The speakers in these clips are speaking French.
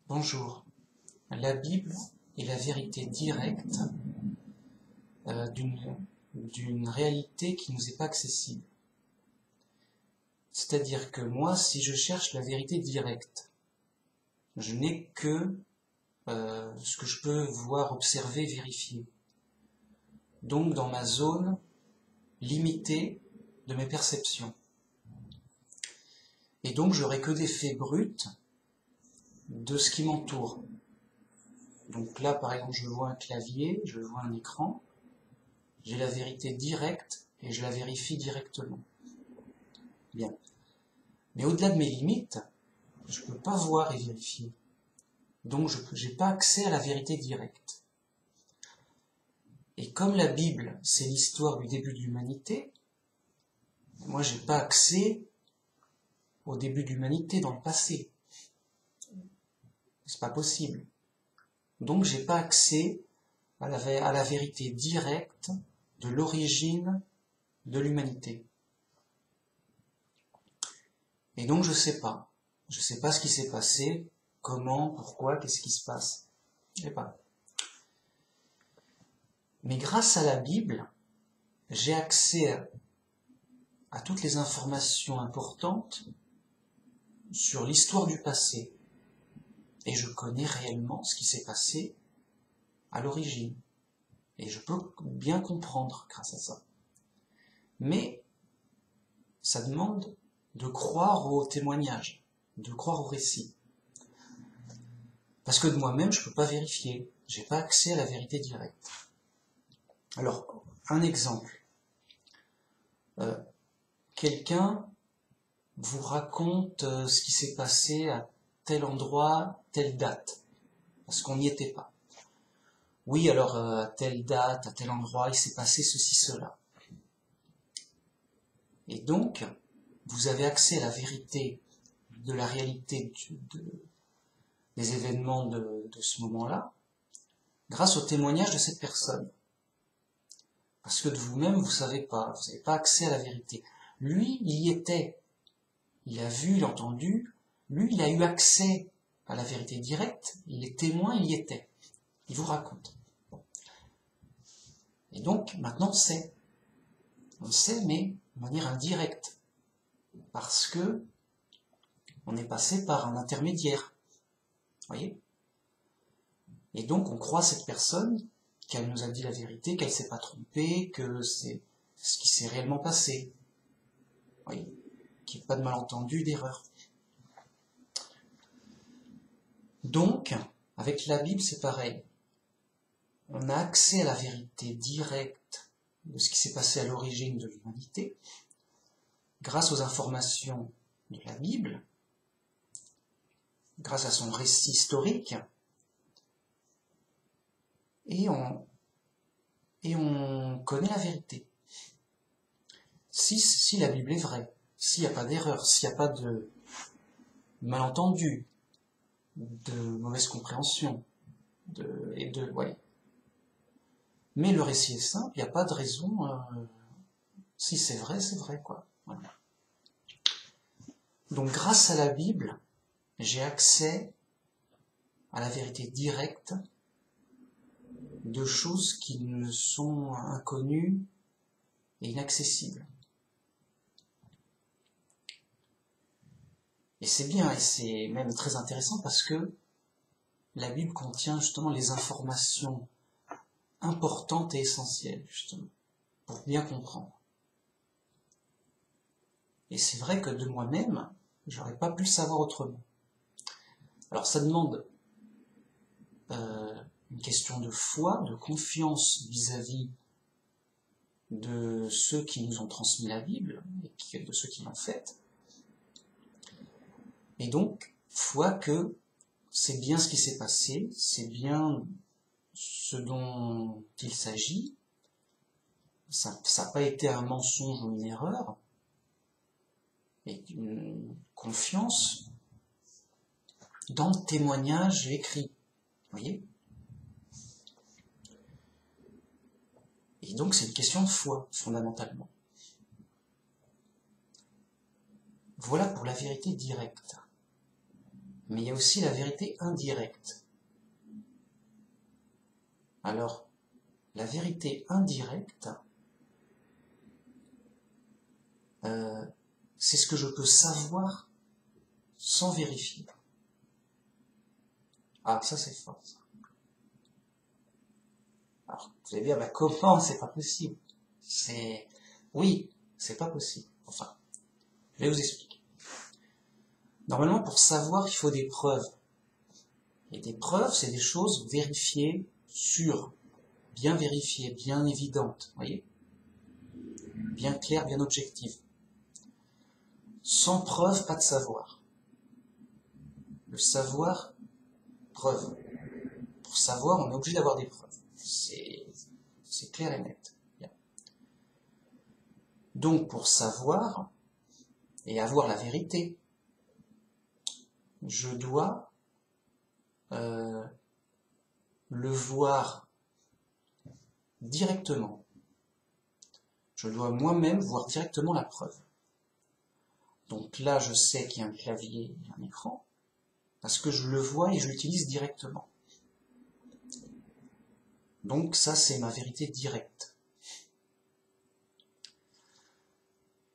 Bonjour. La Bible est la vérité directe d'une réalité qui ne nous est pas accessible. C'est-à-dire que moi, si je cherche la vérité directe, je n'ai que ce que je peux voir, observer, vérifier. Donc dans ma zone limitée de mes perceptions. Et donc j'aurai que des faits bruts de ce qui m'entoure. Donc là, par exemple, je vois un clavier, je vois un écran, j'ai la vérité directe et je la vérifie directement. Bien. Mais au-delà de mes limites, je ne peux pas voir et vérifier. Donc je n'ai pas accès à la vérité directe. Et comme la Bible, c'est l'histoire du début de l'humanité, moi j'ai pas accès au début de l'humanité dans le passé. C'est pas possible. Donc j'ai pas accès à la vérité directe de l'origine de l'humanité. Et donc je sais pas. Je sais pas ce qui s'est passé, comment, pourquoi, qu'est-ce qui se passe. Je sais pas. Mais grâce à la Bible, j'ai accès à toutes les informations importantes sur l'histoire du passé. Et je connais réellement ce qui s'est passé à l'origine. Et je peux bien comprendre grâce à ça. Mais ça demande de croire au témoignage, de croire au récit. Parce que de moi-même, je ne peux pas vérifier. J'ai pas accès à la vérité directe. Alors, un exemple. Quelqu'un vous raconte ce qui s'est passé à tel endroit, telle date, parce qu'on n'y était pas. Oui, alors à telle date, à tel endroit, il s'est passé ceci, cela. Et donc, vous avez accès à la vérité de la réalité des événements de ce moment-là, grâce au témoignage de cette personne. Parce que de vous-même, vous n'avez pas accès à la vérité. Lui, il y était. Il a vu, il a entendu. Lui, il a eu accès à la vérité directe. Il est témoin, il y était. Il vous raconte. Et donc, maintenant, on sait. On sait, mais de manière indirecte. Parce que on est passé par un intermédiaire. Voyez ? Et donc, on croit cette personne qu'elle nous a dit la vérité, qu'elle ne s'est pas trompée, que c'est ce qui s'est réellement passé. Voyez ? Qu'il n'y ait pas de malentendu, d'erreur. Donc, avec la Bible, c'est pareil. On a accès à la vérité directe de ce qui s'est passé à l'origine de l'humanité, grâce aux informations de la Bible, grâce à son récit historique, et on connaît la vérité. Si la Bible est vraie, s'il n'y a pas d'erreur, s'il n'y a pas de malentendu, de mauvaise compréhension, ouais. Mais le récit est simple, il n'y a pas de raison, si c'est vrai, quoi. Voilà. Donc grâce à la Bible, j'ai accès à la vérité directe de choses qui me sont inconnues et inaccessibles. Et c'est bien, et c'est même très intéressant parce que la Bible contient justement les informations importantes et essentielles, justement, pour bien comprendre. Et c'est vrai que de moi-même, j'aurais pas pu le savoir autrement. Alors ça demande une question de foi, de confiance vis-à-vis de ceux qui nous ont transmis la Bible, et de ceux qui l'ont faite. Et donc, foi que c'est bien ce qui s'est passé, c'est bien ce dont il s'agit, ça n'a pas été un mensonge ou une erreur, et une confiance dans le témoignage écrit. Vous voyez ? Et donc c'est une question de foi, fondamentalement. Voilà pour la vérité directe. mais il y a aussi la vérité indirecte. Alors, la vérité indirecte, c'est ce que je peux savoir sans vérifier. Ah, ça c'est fort, ça. Alors, vous allez dire, bah, comment c'est pas possible? Oui, c'est pas possible. Enfin, je vais vous expliquer. Normalement, pour savoir, il faut des preuves. Et des preuves, c'est des choses vérifiées, sûres, bien vérifiées, bien évidentes, vous voyez? Bien claires, bien objectives. Sans preuve, pas de savoir. Le savoir, preuve. Pour savoir, on est obligé d'avoir des preuves. C'est clair et net. Bien. Donc, pour savoir et avoir la vérité, je dois le voir directement. Je dois moi-même voir directement la preuve. Donc là, je sais qu'il y a un clavier et un écran, parce que je le vois et je l'utilise directement. Donc ça, c'est ma vérité directe.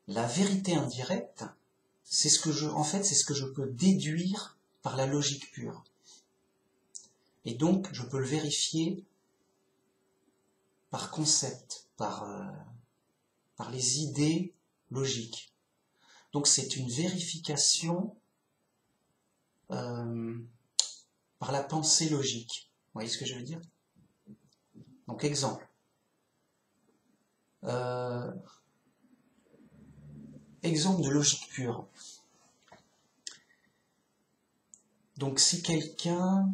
La vérité indirecte, c'est ce que je peux déduire par la logique pure. Et donc, je peux le vérifier par concept, par les idées logiques. Donc c'est une vérification par la pensée logique. Vous voyez ce que je veux dire? Donc exemple. Exemple de logique pure. Donc si quelqu'un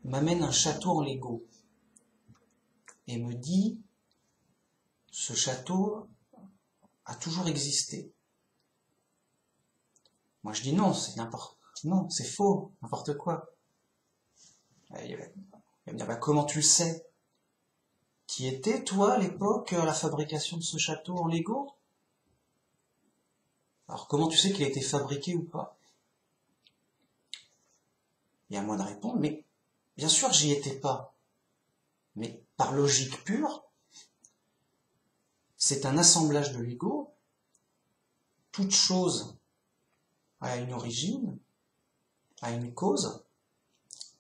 m'amène un château en Lego et me dit ce château a toujours existé. Moi je dis non, c'est faux, n'importe quoi. Il va me dire, bah, comment tu le sais? T'y étais, toi, à l'époque, à la fabrication de ce château en Lego? Alors comment tu sais qu'il a été fabriqué ou pas? Et à moi de répondre, mais bien sûr j'y étais pas. Mais par logique pure, c'est un assemblage de Lego. Toute chose a une origine, a une cause.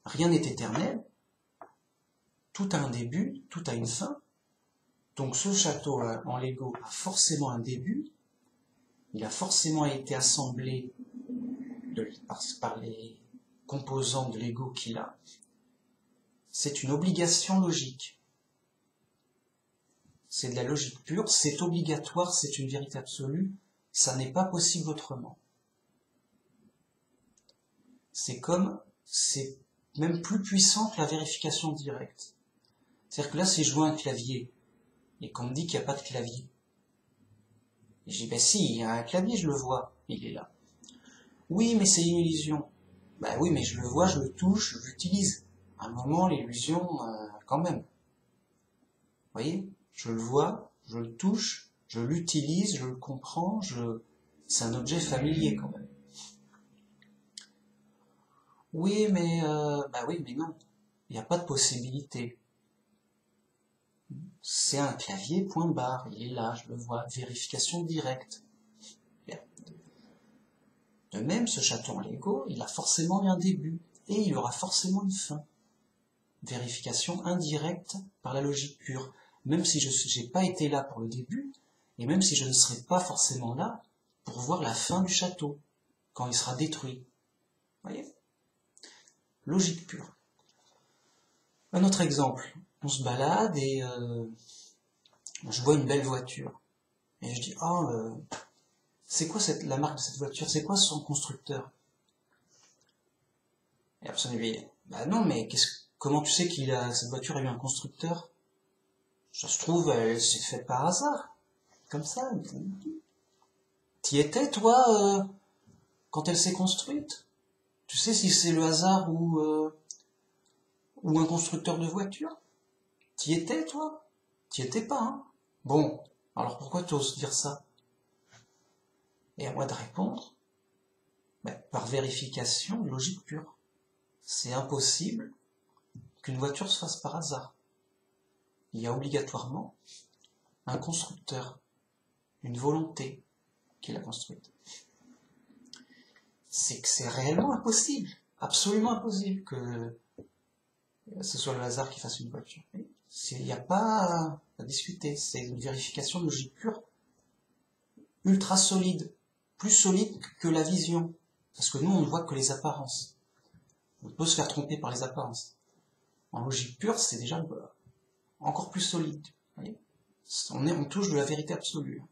Rien n'est éternel. Tout a un début, tout a une fin. Donc ce château en Lego a forcément un début. Il a forcément été assemblé par les composants de Lego qu'il a. C'est une obligation logique. C'est de la logique pure, c'est obligatoire, c'est une vérité absolue, ça n'est pas possible autrement. C'est même plus puissant que la vérification directe. C'est-à-dire que là, si je vois un clavier, et qu'on me dit qu'il n'y a pas de clavier, et je dis, ben si, il y a un clavier, je le vois, il est là. Oui, mais c'est une illusion. Ben oui, mais je le vois, je le touche, je l'utilise. À un moment, l'illusion, quand même. Vous voyez? Je le vois, je le touche, je l'utilise, je le comprends, c'est un objet familier quand même. Oui, mais oui, mais non. Il n'y a pas de possibilité. C'est un clavier point barre, il est là, je le vois, vérification directe. Bien. De même, ce château en Lego, il a forcément un début, et il aura forcément une fin. Vérification indirecte par la logique pure. Même si je n'ai pas été là pour le début, et même si je ne serai pas forcément là pour voir la fin du château, quand il sera détruit. Vous voyez? Logique pure. Un autre exemple. On se balade et je vois une belle voiture. Et je dis, c'est quoi la marque de cette voiture? C'est quoi son constructeur? Et la personne lui dit, bah non, mais comment tu sais cette voiture a eu un constructeur? Ça se trouve, elle s'est faite par hasard. Comme ça. T'y étais, toi, quand elle s'est construite? Tu sais si c'est le hasard ou un constructeur de voiture? T'y étais, toi? T'y étais pas, hein? Bon, alors pourquoi tu oses dire ça? Et à moi de répondre, Par vérification, logique pure. C'est impossible qu'une voiture se fasse par hasard. Il y a obligatoirement un constructeur, une volonté qui l'a construite. C'est que c'est réellement impossible, absolument impossible que ce soit le hasard qui fasse une voiture. Il n'y a pas à discuter, c'est une vérification de logique pure, ultra solide, plus solide que la vision, parce que nous on ne voit que les apparences. On peut se faire tromper par les apparences. En logique pure, c'est déjà encore plus solide. Vous voyez, on touche de la vérité absolue.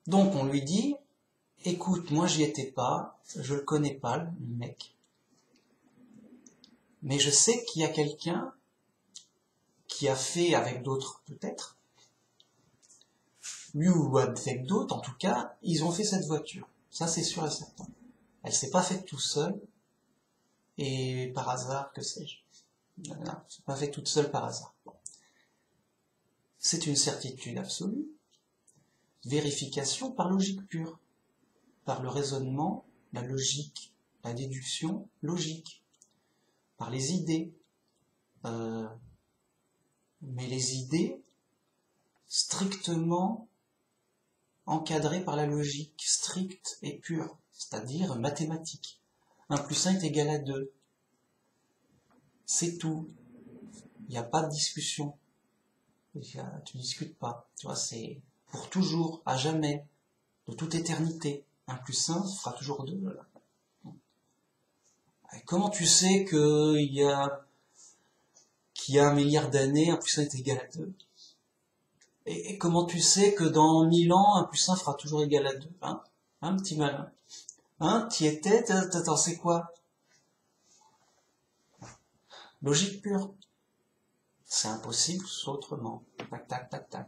Donc on lui dit, écoute, moi j'y étais pas, je le connais pas, le mec, mais je sais qu'il y a quelqu'un qui a fait avec d'autres peut-être, lui ou avec d'autres en tout cas, ils ont fait cette voiture. Ça c'est sûr et certain. Elle s'est pas faite tout seule, et par hasard, que sais-je. Non, c'est pas fait toute seule par hasard. C'est une certitude absolue. Vérification par logique pure, par le raisonnement, la logique, la déduction logique, par les idées. Mais les idées strictement encadrées par la logique stricte et pure, c'est-à-dire mathématique. 1 plus 1 est égal à 2. C'est tout. Il n'y a pas de discussion. Tu discutes pas. Tu vois, c'est pour toujours, à jamais, de toute éternité. 1 plus 1 fera toujours 2. Voilà. Comment tu sais qu'il y a 1 milliard d'années, 1 plus 1 est égal à 2? Et comment tu sais que dans 1000 ans, 1 plus 1 fera toujours égal à 2? Hein, petit malin. Hein, t'y étais, t'en sais quoi? Logique pure. C'est impossible, soit autrement. Tac, tac, tac, tac.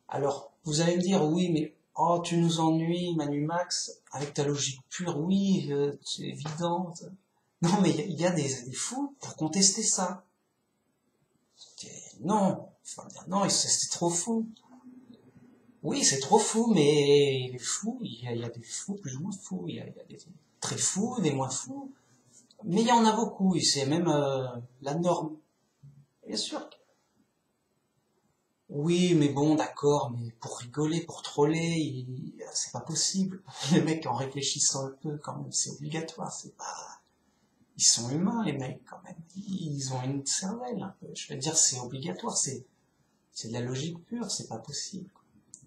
Alors, vous allez me dire, oui, mais oh, tu nous ennuies, Manu Max, avec ta logique pure, oui, c'est évident. Non, mais il y a des fous pour contester ça. Non, enfin, non, c'est trop fou. Oui, c'est trop fou, mais les fous, il y a des fous plus ou moins fous, il y a des très fous, des moins fous, mais il y en a beaucoup, et c'est même la norme. Bien sûr. Oui, mais bon, d'accord, mais pour rigoler, pour troller, c'est pas possible. Les mecs, en réfléchissant un peu, quand même, c'est obligatoire, c'est pas... Ils sont humains, les mecs, quand même. Ils ont une cervelle, un peu. Je veux dire, c'est obligatoire, c'est de la logique pure, c'est pas possible.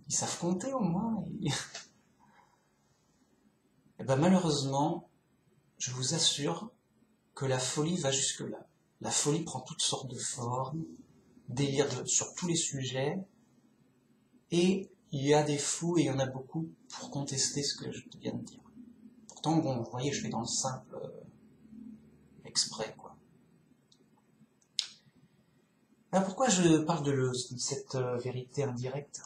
Ils savent compter, au moins. Et ben, malheureusement, je vous assure que la folie va jusque-là. La folie prend toutes sortes de formes, délire sur tous les sujets, et il y a des fous, et il y en a beaucoup, pour contester ce que je viens de dire. Pourtant, bon, vous voyez, je fais dans le simple exprès, quoi. Alors pourquoi je parle de cette vérité indirecte?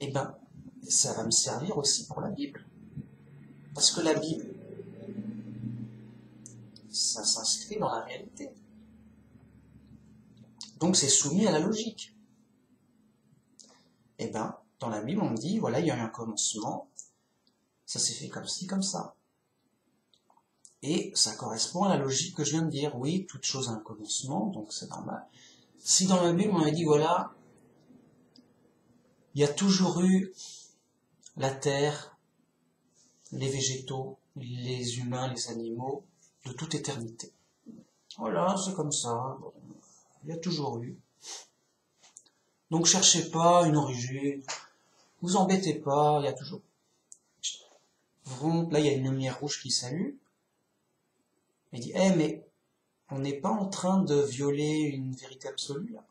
Eh ben, ça va me servir aussi pour la Bible. Parce que la Bible, ça s'inscrit dans la réalité. Donc c'est soumis à la logique. Eh ben, dans la Bible, on me dit, voilà, il y a eu un commencement, ça s'est fait comme ci, comme ça. Et ça correspond à la logique que je viens de dire. Oui, toute chose a un commencement, donc c'est normal. Si dans la Bible, on m'a dit, voilà, il y a toujours eu la terre, les végétaux, les humains, les animaux, de toute éternité. Voilà, c'est comme ça. Bon, il y a toujours eu. Donc cherchez pas une origine, vous embêtez pas, il y a toujours. Là, il y a une lumière rouge qui s'allume. Il dit, mais on n'est pas en train de violer une vérité absolue, là,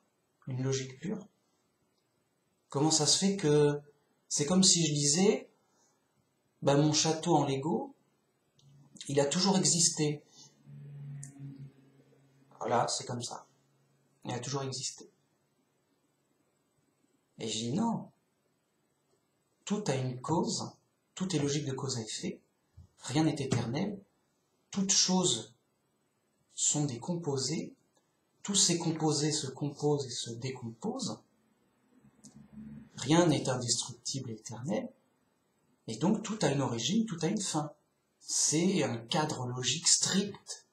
une logique pure. Comment ça se fait que c'est comme si je disais, mon château en Lego, il a toujours existé. Voilà, c'est comme ça. Il a toujours existé. Et je dis non. Tout a une cause, tout est logique de cause à effet, rien n'est éternel, toutes choses sont des composés, tous ces composés se composent et se décomposent, Rien n'est indestructible et éternel, et donc tout a une origine, tout a une fin. C'est un cadre logique strict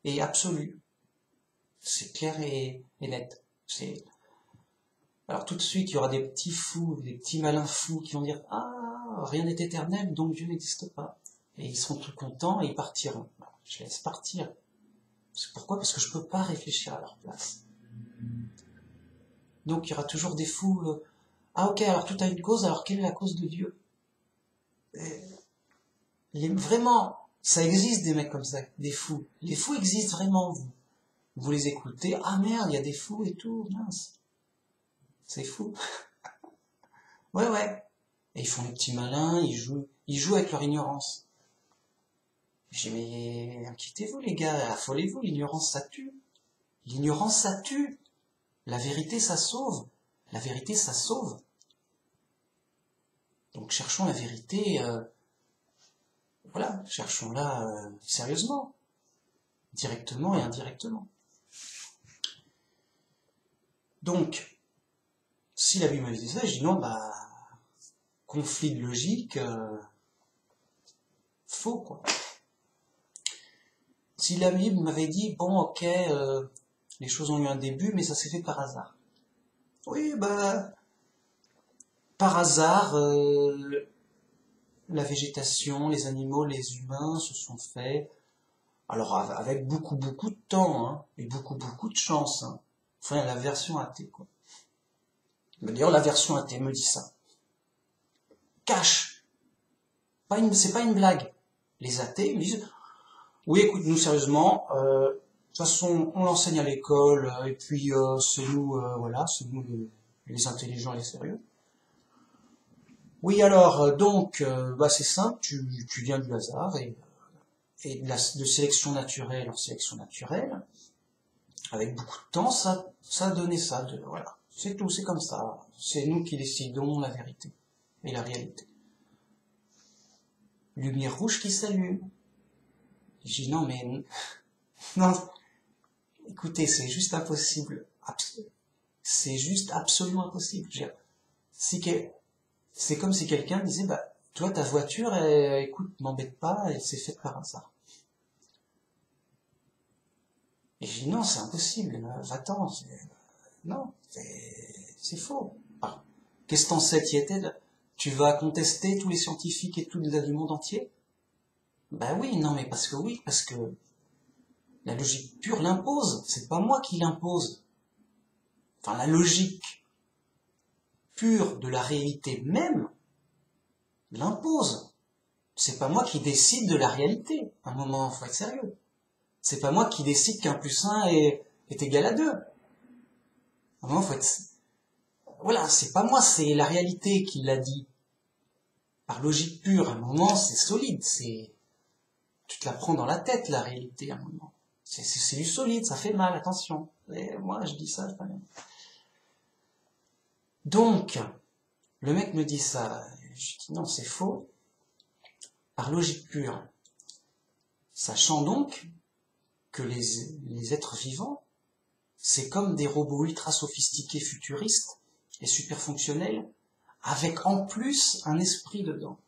et absolu. C'est clair et net. Alors tout de suite, il y aura des petits fous, des petits malins fous qui vont dire « Ah, rien n'est éternel, donc Dieu n'existe pas. » Et ils seront tout contents et ils partiront. Je laisse partir. Pourquoi? Parce que je peux pas réfléchir à leur place. Donc il y aura toujours des fous. Ah ok, alors tout a une cause, alors quelle est la cause de Dieu? Vraiment, ça existe des mecs comme ça, des fous. Les fous existent vraiment, vous les écoutez, ah merde, il y a des fous et tout, mince. C'est fou. Ouais, ouais. Et ils font les petits malins, ils jouent avec leur ignorance. J'ai dit, mais inquiétez-vous les gars, affolez-vous, l'ignorance ça tue. L'ignorance ça tue. La vérité ça sauve. La vérité ça sauve. Donc cherchons la vérité, voilà, cherchons-la sérieusement, directement et indirectement. Donc, si la Bible me dit ça, je dis non, conflit de logique, faux quoi. Si la Bible m'avait dit, bon ok, les choses ont eu un début, mais ça s'est fait par hasard. Oui, par hasard, la végétation, les animaux, les humains se sont faits, alors avec beaucoup de temps, hein, et beaucoup de chance, hein. Enfin, la version athée, quoi. D'ailleurs, la version athée me dit ça. Cache. C'est pas une blague. Les athées me disent, oui, écoute, nous, sérieusement, de toute façon, on l'enseigne à l'école, et puis c'est nous, voilà, c'est nous les intelligents et les sérieux. Oui, alors, donc, c'est simple, tu viens du hasard, et de sélection naturelle en sélection naturelle, avec beaucoup de temps, ça a donné ça, voilà. C'est tout, c'est comme ça. C'est nous qui décidons la vérité et la réalité. Lumière rouge qui s'allume. Je dis non, mais non, écoutez, c'est juste impossible. C'est juste absolument impossible. C'est comme si quelqu'un disait, toi, ta voiture, écoute, m'embête pas, elle s'est faite par hasard. Et je dis non, c'est impossible, va-t'en, non, c'est faux. Alors, qu'est-ce que t'en sais, t'y étais? Tu vas contester tous les scientifiques et tout du monde entier? Oui, non, mais parce que la logique pure l'impose, c'est pas moi qui l'impose. Enfin, la logique pure de la réalité même l'impose. C'est pas moi qui décide de la réalité. À un moment, faut être sérieux. C'est pas moi qui décide qu'un plus 1 est égal à 2. À un moment, faut être... Voilà, c'est pas moi, c'est la réalité qui l'a dit. Par logique pure, à un moment, c'est solide, tu te la prends dans la tête, la réalité, à un moment. C'est du solide, ça fait mal, attention. Et moi, je dis ça, je pas bien. Donc, le mec me dit ça, je dis non, c'est faux. Par logique pure, sachant donc que les êtres vivants, c'est comme des robots ultra sophistiqués futuristes et super fonctionnels, avec en plus un esprit dedans.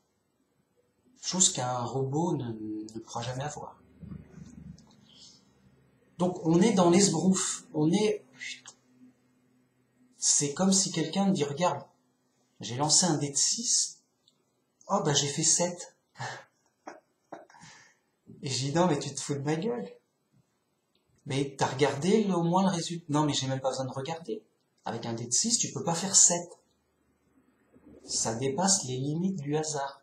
Chose qu'un robot ne pourra jamais avoir. Donc on est dans l'esbrouf, c'est comme si quelqu'un me dit, regarde, j'ai lancé un dé de 6, oh j'ai fait 7. Et je dis, non mais tu te fous de ma gueule. Mais t'as regardé au moins le résultat? Non mais j'ai même pas besoin de regarder. Avec un dé de 6, tu peux pas faire 7. Ça dépasse les limites du hasard.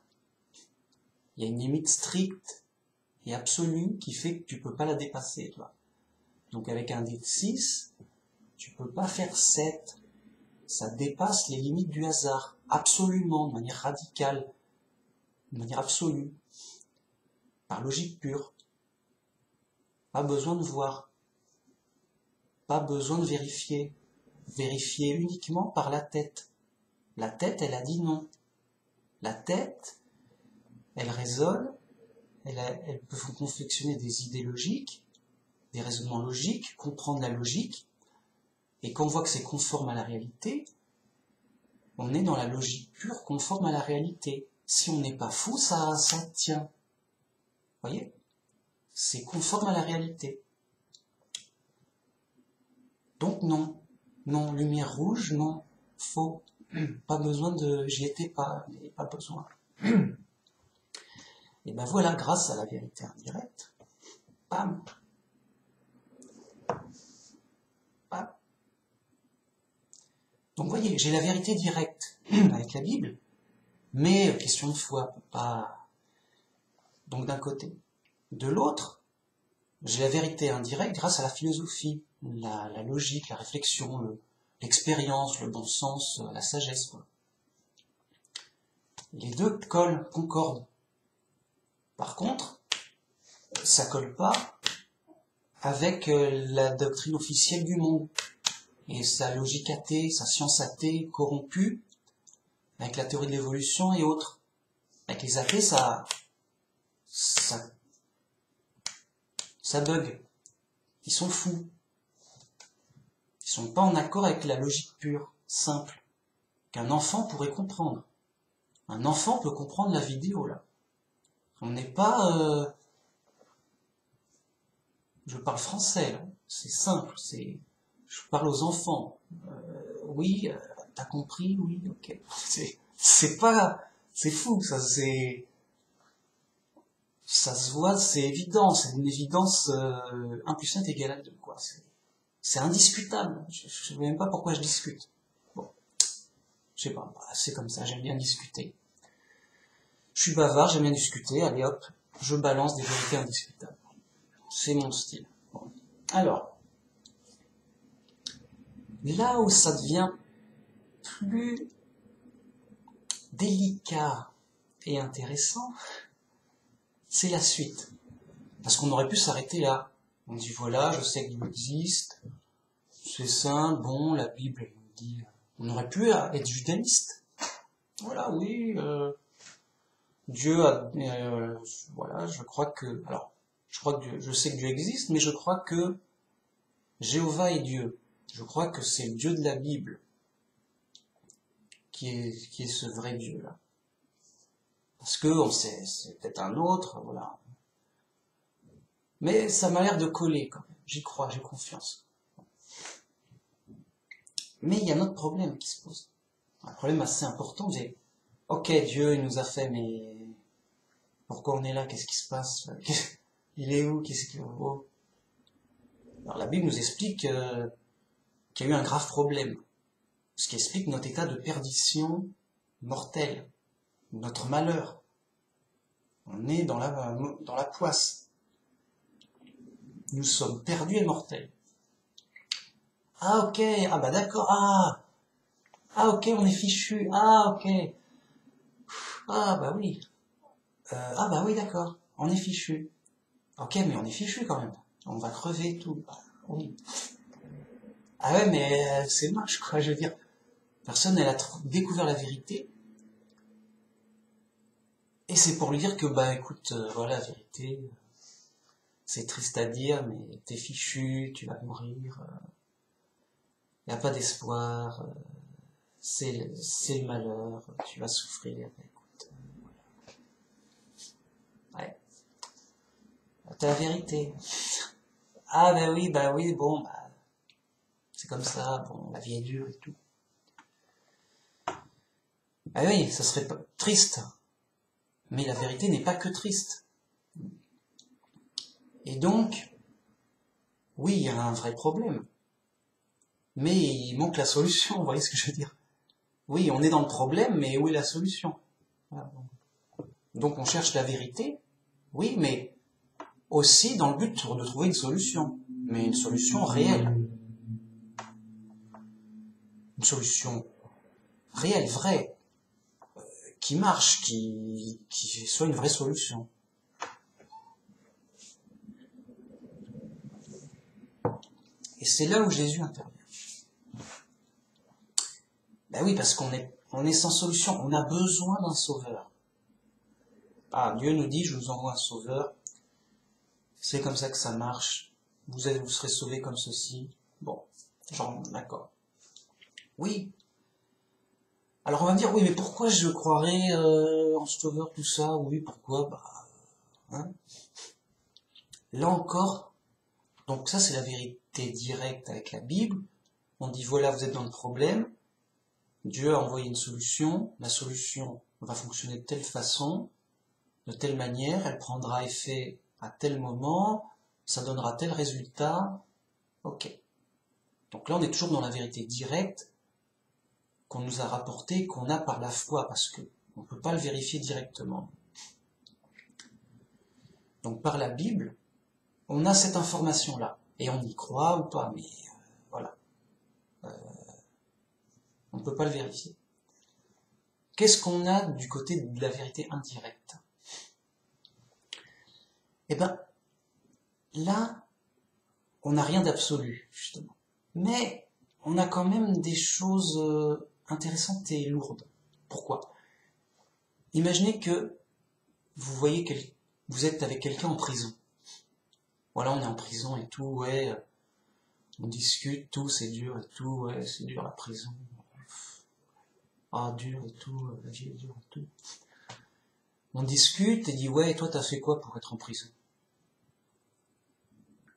Il y a une limite stricte et absolue qui fait que tu peux pas la dépasser, toi. Donc avec un dé de 6, tu peux pas faire 7. Ça dépasse les limites du hasard, absolument, de manière radicale, de manière absolue, par logique pure. Pas besoin de voir, pas besoin de vérifier. Vérifier uniquement par la tête. La tête, elle a dit non. La tête, elle raisonne, elle peut confectionner des idées logiques, des raisonnements logiques, comprendre la logique, et quand on voit que c'est conforme à la réalité, On est dans la logique pure conforme à la réalité. Si on n'est pas fou, ça tient. Vous voyez? C'est conforme à la réalité. Donc non. Non, lumière rouge, non. Faux. Pas besoin de... J'y étais pas, mais pas besoin. Et ben voilà, grâce à la vérité indirecte, bam, bam. Donc vous voyez, j'ai la vérité directe avec la Bible, mais question de foi, pas... Donc d'un côté. De l'autre, j'ai la vérité indirecte grâce à la philosophie, la logique, la réflexion, l'expérience, le bon sens, la sagesse. Quoi. Les deux collent, concordent. Par contre, ça colle pas avec la doctrine officielle du monde et sa logique athée, sa science athée corrompue avec la théorie de l'évolution et autres. Avec les athées, ça bug. Ils sont fous. Ils sont pas en accord avec la logique pure, simple, qu'un enfant pourrait comprendre. Un enfant peut comprendre la vidéo, là. On n'est pas... Je parle français, là. C'est simple, je parle aux enfants. Oui, t'as compris, oui, ok. C'est pas... C'est fou, ça se voit, c'est évident, c'est une évidence 1 plus 1 est égal à 2, quoi. C'est indiscutable. Je sais même pas pourquoi je discute. Bon, je sais pas, c'est comme ça, j'aime bien discuter. Je suis bavard, j'aime bien discuter, allez hop, je balance des vérités indiscutables. C'est mon style. Bon. Alors, là où ça devient plus délicat et intéressant, c'est la suite. Parce qu'on aurait pu s'arrêter là. On dit voilà, je sais qu'il existe, c'est simple, bon, la Bible elle nous dit... On aurait pu être judaïste. Voilà, oui, Dieu a... voilà, je crois que... Alors, je sais que Dieu existe, mais je crois que Jéhovah est Dieu. Je crois que c'est le Dieu de la Bible qui est ce vrai Dieu-là. Parce que on sait, c'est peut-être un autre, voilà. Mais ça m'a l'air de coller quand même. J'y crois, j'ai confiance. Mais il y a un autre problème qui se pose. Un problème assez important, c'est ok, Dieu il nous a fait, mais pourquoi on est là? Qu'est-ce qui se passe? Il est où? Qu'est-ce qu'il vaut? Alors la Bible nous explique qu'il y a eu un grave problème. Ce qui explique notre état de perdition mortelle, notre malheur. On est dans la poisse. Nous sommes perdus et mortels. Ah ok, ah bah d'accord, ah ok, on est fichu, ah ok, ah bah oui, ah bah oui d'accord, on est fichu. Ok, mais on est fichu quand même, on va crever et tout. Ah, oui. Ah ouais, mais c'est moche quoi, je veux dire. Personne n'a découvert la vérité. Et c'est pour lui dire que, bah écoute, voilà, la vérité, c'est triste à dire, mais t'es fichu, tu vas mourir, y a pas d'espoir, c'est le malheur, tu vas souffrir, bah, écoute, voilà. Ouais. T'as la vérité. Ah bah oui, bon, bah, c'est comme ça, bon, la vie est dure et tout. Ah oui, ça serait pas triste. Mais la vérité n'est pas que triste. Et donc, oui, il y a un vrai problème. Mais il manque la solution, vous voyez ce que je veux dire? Oui, on est dans le problème, mais où est la solution? Voilà. Donc on cherche la vérité, oui, mais aussi dans le but de trouver une solution. Mais une solution réelle. Une solution réelle, vraie, qui marche, qui soit une vraie solution. Et c'est là où Jésus intervient. Ben oui, parce qu'on est sans solution, on a besoin d'un sauveur. Ah, Dieu nous dit, je vous envoie un sauveur, c'est comme ça que ça marche, vous serez sauvés comme ceci. Bon, genre, d'accord. Oui, Alors on va me dire, oui, mais pourquoi je croirais en Stover, tout ça? Oui, pourquoi? Hein. Là encore, donc ça c'est la vérité directe avec la Bible. On dit, voilà, vous êtes dans le problème. Dieu a envoyé une solution. La solution va fonctionner de telle façon, de telle manière. Elle prendra effet à tel moment. Ça donnera tel résultat. Ok. Donc là, on est toujours dans la vérité directe qu'on nous a rapportée, qu'on a par la foi, parce que on ne peut pas le vérifier directement. Donc par la Bible, on a cette information-là. Et on y croit ou pas, mais voilà. On ne peut pas le vérifier. Qu'est-ce qu'on a du côté de la vérité indirecte? Eh ben, là, on n'a rien d'absolu, justement. Mais on a quand même des choses intéressantes et lourdes. Pourquoi? Imaginez que vous êtes avec quelqu'un en prison. Voilà, on est en prison et tout, ouais, on discute, tout, c'est dur et tout, ouais, c'est dur la prison. Ah, dur et tout, la vie est dure et tout. On discute et dit, ouais, et toi t'as fait quoi pour être en prison?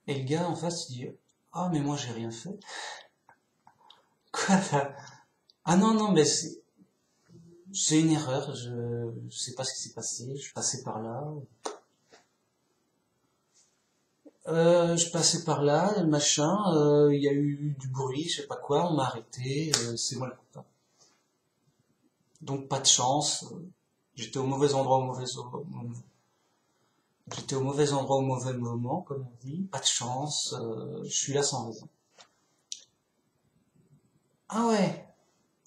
Et le gars en face dit, ah, mais moi j'ai rien fait. Quoi, ah non, non, mais c'est une erreur, je sais pas ce qui s'est passé, je passais par là. Je passais par là, machin, il y a eu du bruit, je sais pas quoi, on m'a arrêté, c'est moi le coupable. Donc pas de chance, j'étais au mauvais endroit j'étais au mauvais endroit au mauvais moment, comme on dit, pas de chance, je suis là sans raison. Ah ouais,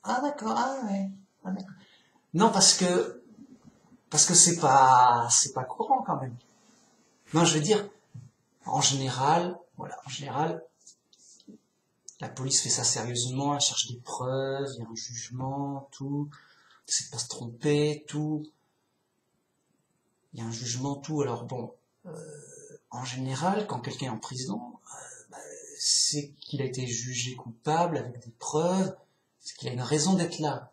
ah d'accord, ah ouais, ah d'accord. Non, parce que c'est pas courant quand même. Non, je veux dire, en général, voilà, en général, la police fait ça sérieusement, elle cherche des preuves, il y a un jugement, tout, c'est de pas se tromper, tout, il y a un jugement, tout. Alors bon, en général, quand quelqu'un est en prison, c'est qu'il a été jugé coupable avec des preuves, c'est qu'il a une raison d'être là.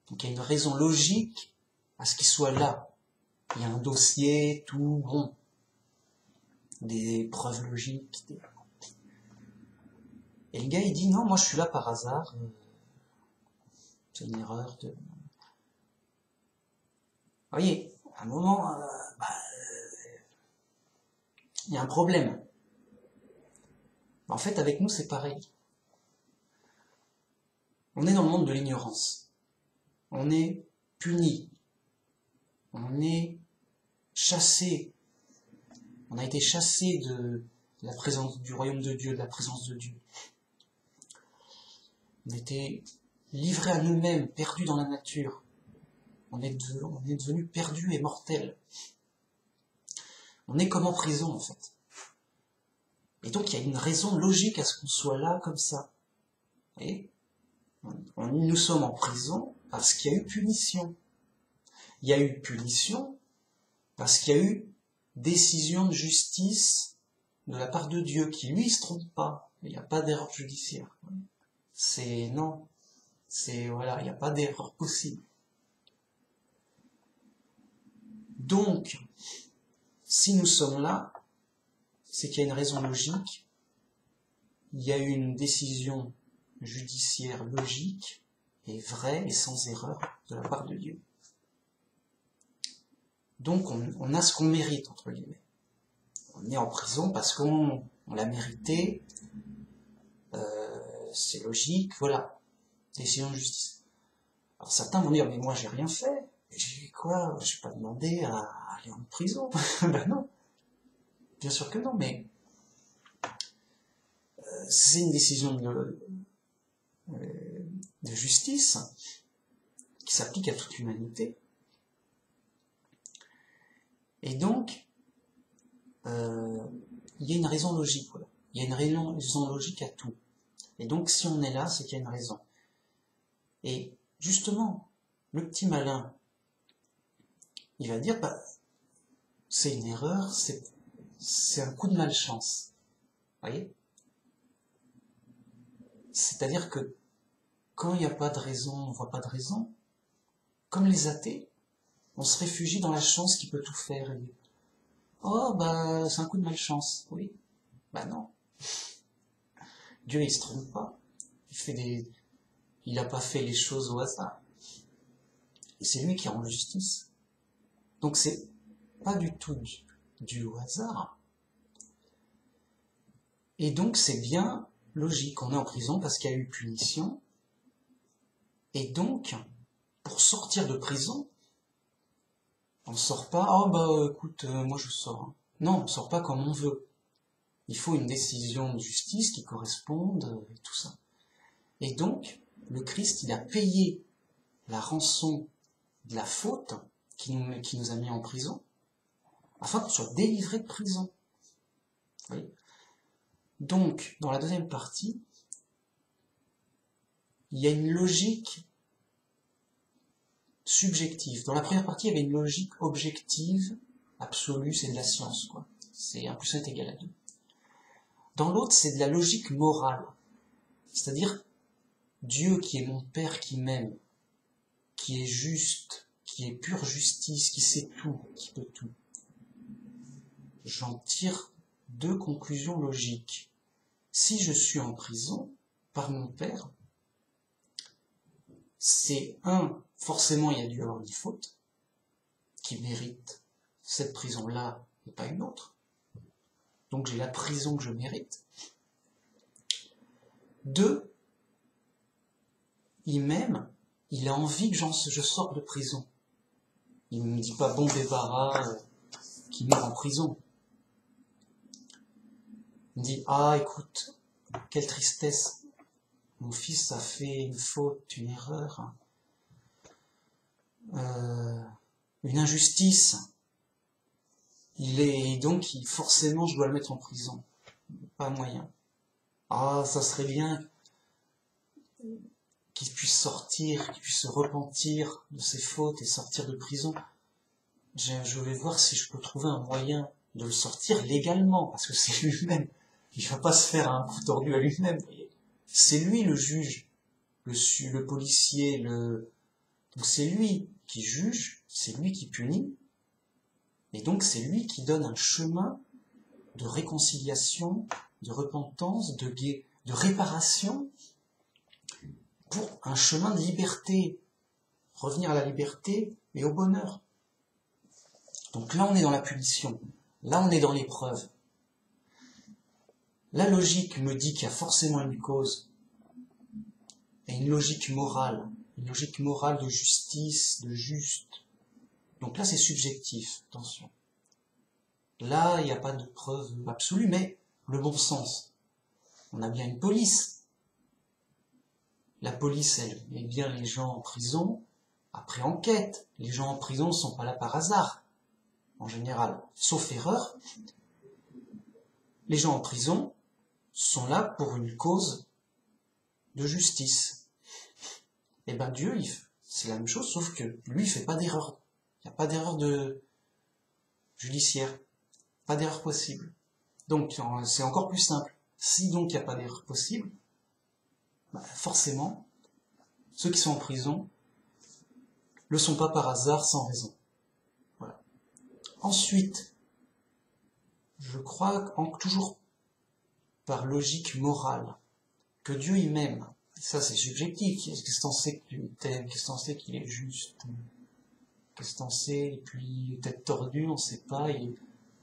Donc il y a une raison logique à ce qu'il soit là. Il y a un dossier, tout, bon, des preuves logiques. Et le gars, il dit, non, moi je suis là par hasard, c'est une erreur de... Vous voyez, à un moment, il y a un problème. En fait, avec nous, c'est pareil. On est dans le monde de l'ignorance. On est puni. On est chassé. On a été chassé de la présence du royaume de Dieu, de la présence de Dieu. On était livrés à nous-mêmes, perdus dans la nature. On est devenu perdus et mortels. On est comme en prison, en fait. Et donc, il y a une raison logique à ce qu'on soit là, comme ça. Vous voyez ? Nous sommes en prison parce qu'il y a eu punition. Il y a eu punition parce qu'il y a eu décision de justice de la part de Dieu, qui lui se trompe pas. Il n'y a pas d'erreur judiciaire. Non. Voilà, il n'y a pas d'erreur possible. Donc, si nous sommes là, c'est qu'il y a une raison logique, il y a eu une décision judiciaire logique et vraie et sans erreur de la part de Dieu. Donc on a ce qu'on mérite, entre guillemets. On est en prison parce qu'on l'a mérité, c'est logique, voilà. Décision de justice. Alors certains vont dire, mais moi j'ai rien fait. J'ai quoi? Je n'ai pas demandé à aller en prison. Ben non. Bien sûr que non, mais c'est une décision de justice qui s'applique à toute l'humanité. Et donc, il y a une raison logique. Voilà. Il y a une raison logique à tout. Et donc, si on est là, c'est qu'il y a une raison. Et justement, le petit malin, il va dire, c'est une erreur, c'est un coup de malchance. Vous voyez ? C'est-à-dire que quand il n'y a pas de raison, on ne voit pas de raison. Comme les athées, on se réfugie dans la chance qui peut tout faire. Et oh, bah, c'est un coup de malchance. Oui. Bah non. Dieu, il se trompe pas. Il n'a pas fait les choses au hasard. Et c'est lui qui rend la justice. Donc c'est pas du tout dû au hasard. Et donc c'est bien logique. On est en prison parce qu'il y a eu punition. Et donc, pour sortir de prison, on ne sort pas, oh bah écoute, moi je sors. Hein. Non, on ne sort pas comme on veut. Il faut une décision de justice qui corresponde et tout ça. Et donc, le Christ, il a payé la rançon de la faute qui nous a mis en prison, afin qu'on soit délivré de prison. Vous voyez ? Donc, dans la deuxième partie, il y a une logique subjective. Dans la première partie, il y avait une logique objective, absolue, c'est de la science, quoi. C'est 1 + 1 = 2. Dans l'autre, c'est de la logique morale. C'est-à-dire, Dieu qui est mon Père qui m'aime, qui est juste, qui est pure justice, qui sait tout, qui peut tout. J'en tire 2 conclusions logiques. Si je suis en prison par mon Père, c'est forcément il y a dû y avoir une faute qui mérite cette prison-là et pas une autre. Donc j'ai la prison que je mérite. 2, il m'aime, il a envie que je sorte de prison. Il ne me dit pas bon débarras qui meurt en prison. Il me dit ah écoute, quelle tristesse, mon fils a fait une faute, une erreur, une injustice. Forcément je dois le mettre en prison. Pas moyen. Ah, ça serait bien qu'il puisse sortir, qu'il puisse se repentir de ses fautes et sortir de prison. Je vais voir si je peux trouver un moyen de le sortir légalement, parce que c'est lui-même. Il va pas se faire un coup tordu à lui-même. C'est lui le juge, le policier, donc c'est lui qui juge, c'est lui qui punit, et donc c'est lui qui donne un chemin de réconciliation, de repentance, de réparation, pour un chemin de liberté, revenir à la liberté et au bonheur. Donc là on est dans la punition, là on est dans l'épreuve. La logique me dit qu'il y a forcément une cause, et une logique morale de justice, de juste. Donc là c'est subjectif, attention. Là il n'y a pas de preuve absolue, mais le bon sens. On a bien une police. La police, elle met bien les gens en prison après enquête. Les gens en prison ne sont pas là par hasard, en général. Sauf erreur, les gens en prison sont là pour une cause de justice. Et ben Dieu, c'est la même chose, sauf que lui, il fait pas d'erreur. Il n'y a pas d'erreur judiciaire. Pas d'erreur possible. Donc, c'est encore plus simple. Si donc il n'y a pas d'erreur possible, forcément, ceux qui sont en prison ne le sont pas par hasard, sans raison. Voilà. Ensuite, je crois toujours par logique morale que Dieu il m'aime. Ça c'est subjectif. Qu'est-ce que t'en sais que tu t'aimes? Qu'est-ce que t'en sais qu'il est juste? Qu'est-ce que t'en sais? Et puis il est peut-être tordu, on sait pas. Il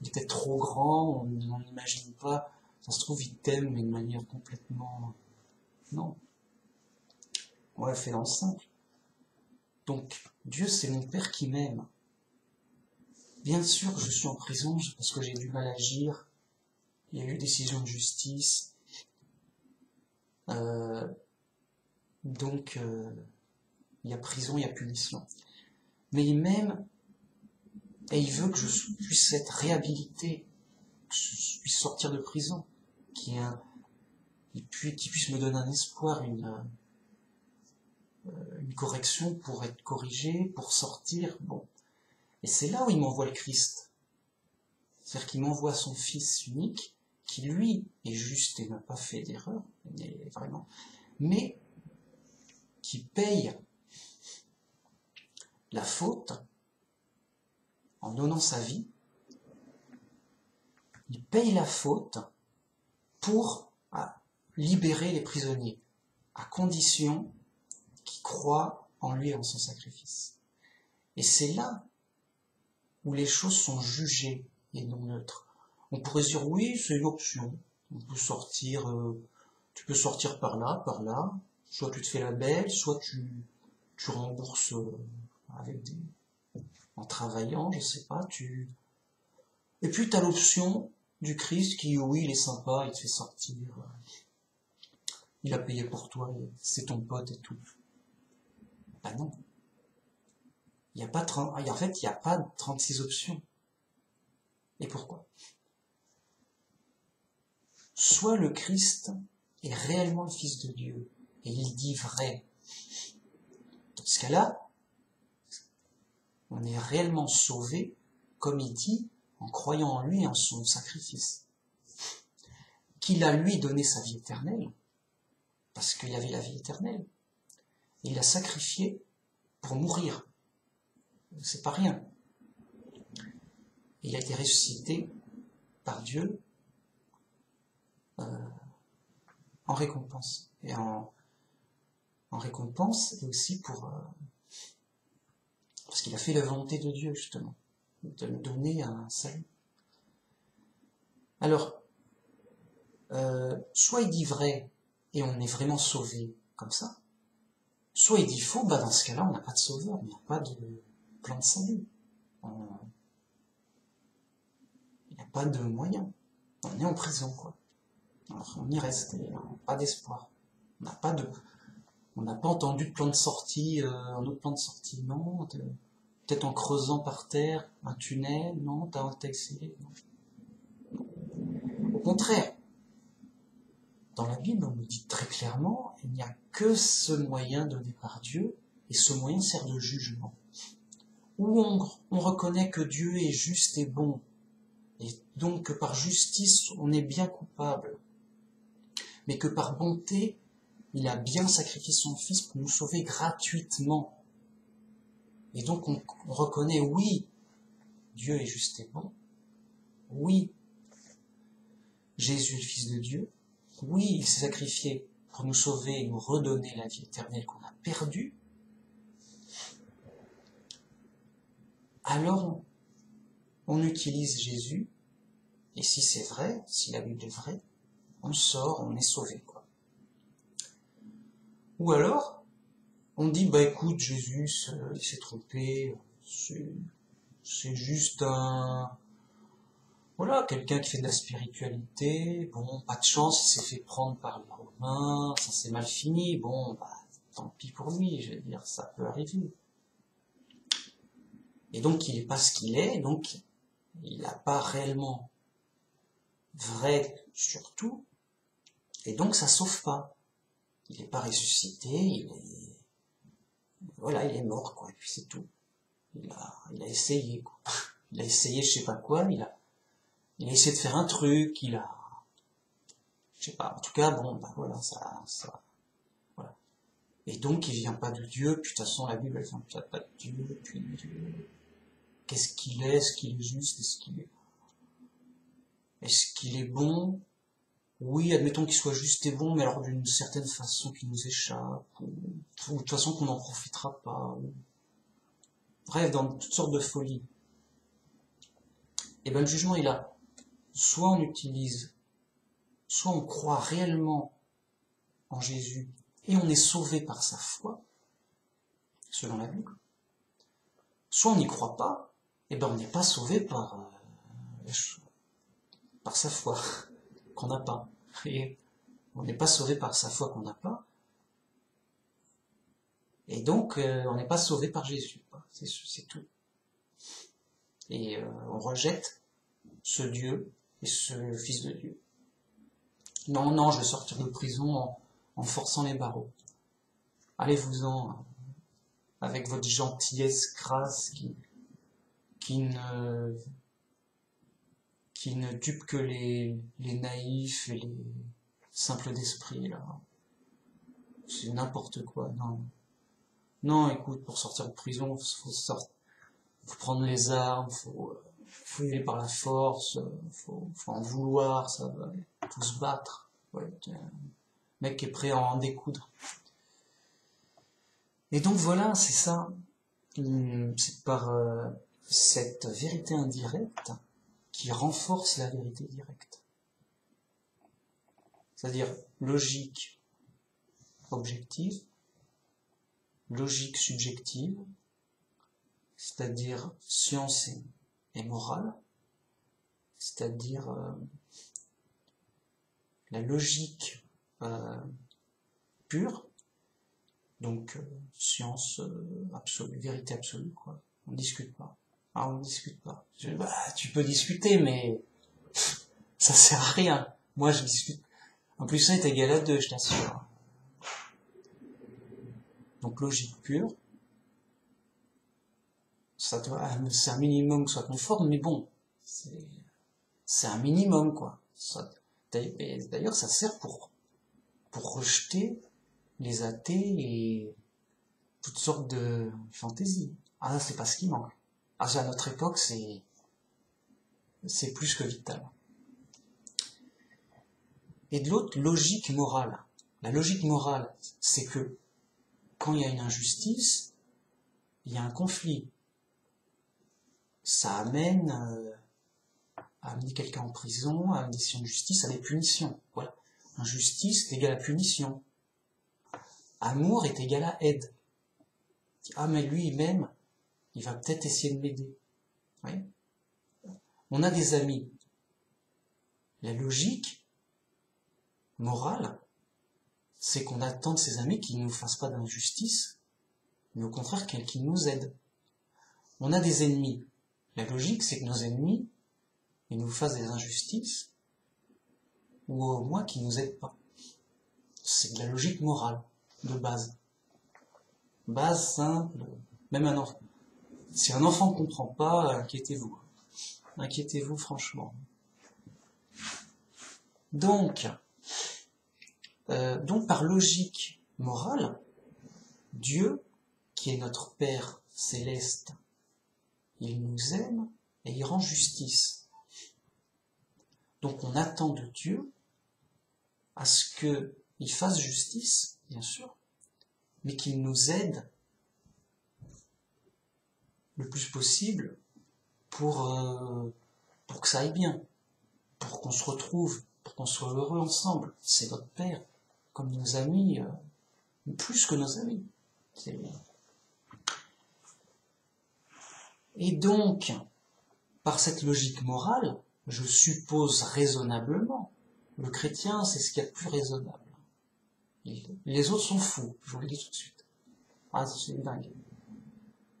est peut-être trop grand, on n'imagine pas. Ça se trouve il t'aime mais de manière complètement... Non. On l'a fait dans le simple. Donc, Dieu, c'est mon Père qui m'aime. Bien sûr, je suis en prison parce que j'ai du mal à agir. Il y a eu décision de justice. Donc, il y a prison, il y a punition. Mais il m'aime et il veut que je puisse être réhabilité, que je puisse sortir de prison, qu'il puisse me donner un espoir, une correction pour être corrigé, pour sortir. Bon. Et c'est là où il m'envoie le Christ. C'est-à-dire qu'il m'envoie son Fils unique, qui lui est juste et n'a pas fait d'erreur, vraiment. Mais qui paye la faute en donnant sa vie. Il paye la faute pour libérer les prisonniers, à condition qu'ils croient en lui et en son sacrifice. Et c'est là où les choses sont jugées et non neutres. On pourrait dire, oui, c'est une option. On peut sortir, tu peux sortir par là, soit tu te fais la belle, soit tu rembourses en travaillant, je sais pas, Et puis tu as l'option du Christ qui, oui, il est sympa, il te fait sortir, il a payé pour toi, c'est ton pote et tout. Ben non. Il n'y a pas en fait, il n'y a pas 36 options. Et pourquoi? Soit le Christ est réellement le Fils de Dieu, et il dit vrai. Dans ce cas-là, on est réellement sauvé, comme il dit, en croyant en lui et en son sacrifice. Qu'il a lui donné sa vie éternelle, parce qu'il avait la vie éternelle. Il l'a sacrifié pour mourir. C'est pas rien. Il a été ressuscité par Dieu en récompense. Et en récompense, et aussi parce qu'il a fait la volonté de Dieu, justement, de nous donner un salut. Alors, soit il dit vrai, et on est vraiment sauvé comme ça, soit il dit faux, dans ce cas-là, on n'a pas de sauveur, il n'y a pas de plan de salut. Il n'y a pas de moyen. On est en prison, quoi. Alors, on y reste, et on n'a pas d'espoir. On n'a pas entendu de plan de sortie, un autre plan de sortie, non. Peut-être en creusant par terre un tunnel, non, t'as essayé, non. Au contraire, dans la Bible, on nous dit très clairement, il n'y a que ce moyen donné par Dieu, et ce moyen sert de jugement. Où on reconnaît que Dieu est juste et bon, et donc que par justice, on est bien coupable, mais que par bonté, il a bien sacrifié son Fils pour nous sauver gratuitement. Et donc on reconnaît, oui, Dieu est juste et bon, oui, Jésus est le Fils de Dieu, oui, il s'est sacrifié pour nous sauver et nous redonner la vie éternelle qu'on a perdue. Alors, on utilise Jésus, et si c'est vrai, si la Bible est vraie, on sort, on est sauvé, quoi. Ou alors, on dit, écoute, Jésus, il s'est trompé, c'est juste quelqu'un qui fait de la spiritualité, pas de chance, il s'est fait prendre par les Romains, ça s'est mal fini, tant pis pour lui, je veux dire, ça peut arriver. Et donc, il n'est pas ce qu'il est, donc, il n'a pas réellement vrai sur tout, et donc ça sauve pas. Il n'est pas ressuscité, il est mort, quoi, et puis c'est tout. Il a essayé, quoi. Il a essayé je sais pas quoi, il a essayé de faire un truc, je sais pas, en tout cas, voilà. Et donc, il vient pas de Dieu, puis de toute façon, la Bible, elle vient pas de Dieu, puis qu'est-ce qu'il est juste, est-ce qu'il est bon? Oui, admettons qu'il soit juste et bon, mais alors d'une certaine façon qui nous échappe, ou de toute façon qu'on n'en profitera pas, bref, dans toutes sortes de folies. Et le jugement est là. Soit on croit réellement en Jésus, et on est sauvé par sa foi, selon la Bible. Soit on n'y croit pas, et on n'est pas sauvé par sa foi, qu'on n'a pas. Et on n'est pas sauvé par sa foi qu'on n'a pas. Et donc, on n'est pas sauvé par Jésus. C'est tout. Et on rejette ce Dieu et ce Fils de Dieu. Non, je vais sortir de prison en forçant les barreaux. Allez-vous-en avec votre gentillesse crasse qui ne dupe que les naïfs et les simples d'esprit, là. C'est n'importe quoi, non. Non, écoute, pour sortir de prison, faut prendre les armes, faut y aller par la force, faut en vouloir, faut se battre. Ouais, un mec qui est prêt à en découdre. Et donc voilà, c'est ça. C'est par cette vérité indirecte qui renforce la vérité directe. C'est-à-dire logique objective, logique subjective, c'est-à-dire science et morale, c'est-à-dire la logique pure, donc science absolue, vérité absolue, quoi. On discute pas. Ah, on discute pas. Tu peux discuter, mais ça sert à rien. Moi, je discute. En plus, 1 est égal à 2, je t'assure. Donc logique pure, c'est un minimum que soit conforme, mais bon, c'est un minimum, quoi. D'ailleurs, ça sert pour rejeter les athées et toutes sortes de fantaisies. Ah, c'est pas ce qui manque. Ah, à notre époque, c'est plus que vital. Et de l'autre, logique morale. La logique morale, c'est que quand il y a une injustice, il y a un conflit. Ça amène à amener quelqu'un en prison, à une décision de justice, à des punitions. Voilà. Injustice est égale à punition. Amour est égal à aide. Ah, mais lui-même, il va peut-être essayer de m'aider. Oui. On a des amis. La logique morale, c'est qu'on attend de ses amis qu'ils ne nous fassent pas d'injustice, mais au contraire qu'ils nous aident. On a des ennemis. La logique, c'est que nos ennemis, ils nous fassent des injustices, ou au moins qu'ils nous aident pas. C'est de la logique morale, de base. Base simple, même un enfant. Si un enfant ne comprend pas, inquiétez-vous. Inquiétez-vous franchement. Donc par logique morale, Dieu, qui est notre Père céleste, il nous aime et il rend justice. Donc on attend de Dieu à ce qu'il fasse justice, bien sûr, mais qu'il nous aide le plus possible pour que ça aille bien, pour qu'on se retrouve, pour qu'on soit heureux ensemble. C'est notre Père, comme nos amis, plus que nos amis. Et donc, par cette logique morale, je suppose raisonnablement, le chrétien, c'est ce qu'il y a de plus raisonnable. Les autres sont fous, je vous le dis tout de suite. Ah, c'est dingue.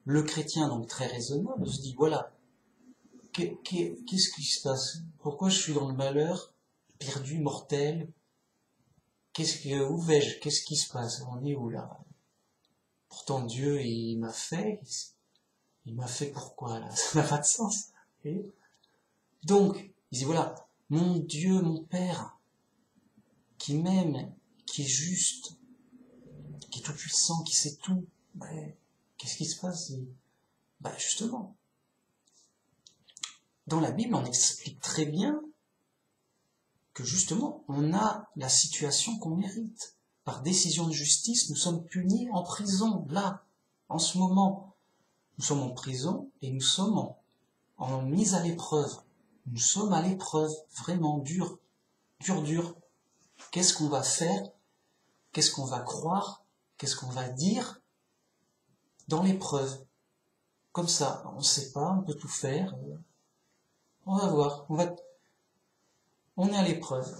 Le chrétien, donc très raisonnable, se dit, voilà, qu'est-ce qui se passe? Pourquoi je suis dans le malheur, perdu, mortel? Où vais-je? Qu'est-ce qui se passe? On est où là? Pourtant Dieu, il m'a fait pourquoi là? Ça n'a pas de sens. Et donc, il dit voilà, mon Dieu, mon Père, qui m'aime, qui est juste, qui est tout puissant, qui sait tout, qu'est-ce qui se passe? Justement, dans la Bible, on explique très bien que justement, on a la situation qu'on mérite. Par décision de justice, nous sommes punis en prison, là, en ce moment. Nous sommes en prison et nous sommes en mise à l'épreuve. Nous sommes à l'épreuve, vraiment dur. Qu'est-ce qu'on va faire? Qu'est-ce qu'on va croire? Qu'est-ce qu'on va dire dans l'épreuve? Comme ça, on ne sait pas, on peut tout faire. On va voir, on est à l'épreuve.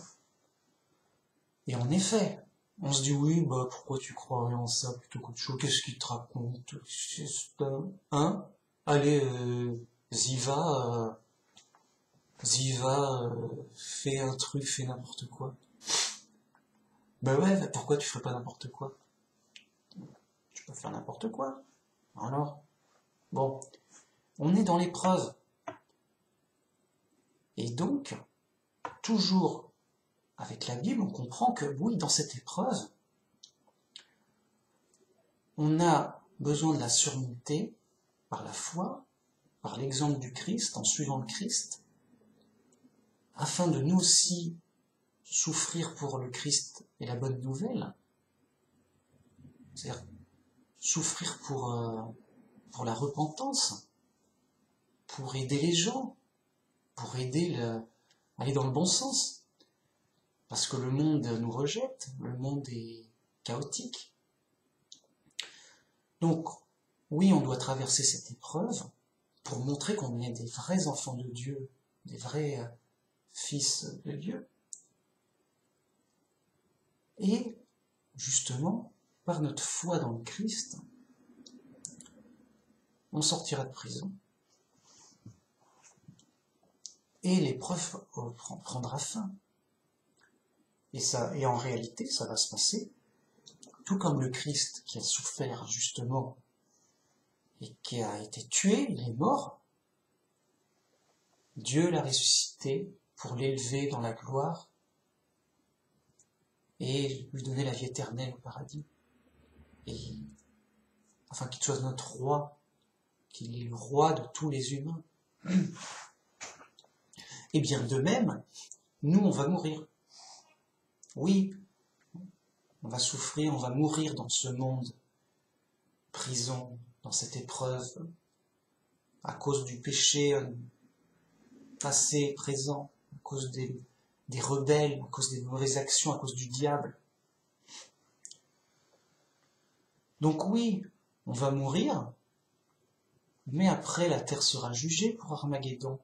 Et en effet, on se dit oui, pourquoi tu croirais en ça plutôt qu'autre chose? Qu'est-ce qu'il te raconte? Hein? Allez, Ziva, fais un truc, fais n'importe quoi. Ouais, pourquoi tu ferais pas n'importe quoi? Tu peux faire n'importe quoi. Alors, bon, on est dans l'épreuve. Et donc, toujours avec la Bible, on comprend que oui, dans cette épreuve, on a besoin de la surmonter par la foi, par l'exemple du Christ, en suivant le Christ, afin de nous aussi souffrir pour le Christ et la bonne nouvelle, c'est-à-dire souffrir pour la repentance, pour aider les gens, pour aller dans le bon sens. Parce que le monde nous rejette, le monde est chaotique. Donc, oui, on doit traverser cette épreuve pour montrer qu'on est des vrais enfants de Dieu, des vrais fils de Dieu. Et, justement, par notre foi dans le Christ, on sortira de prison. Et l'épreuve prendra fin. Et en réalité, ça va se passer, tout comme le Christ qui a souffert justement et qui a été tué, il est mort. Dieu l'a ressuscité pour l'élever dans la gloire et lui donner la vie éternelle au paradis. Et afin qu'il soit notre roi, qu'il est le roi de tous les humains. Et bien de même, nous on va mourir. Oui, on va souffrir, on va mourir dans ce monde, prison, dans cette épreuve, à cause du péché passé, présent, à cause des rebelles, à cause des mauvaises actions, à cause du diable. Donc oui, on va mourir, mais après la terre sera jugée pour Armageddon.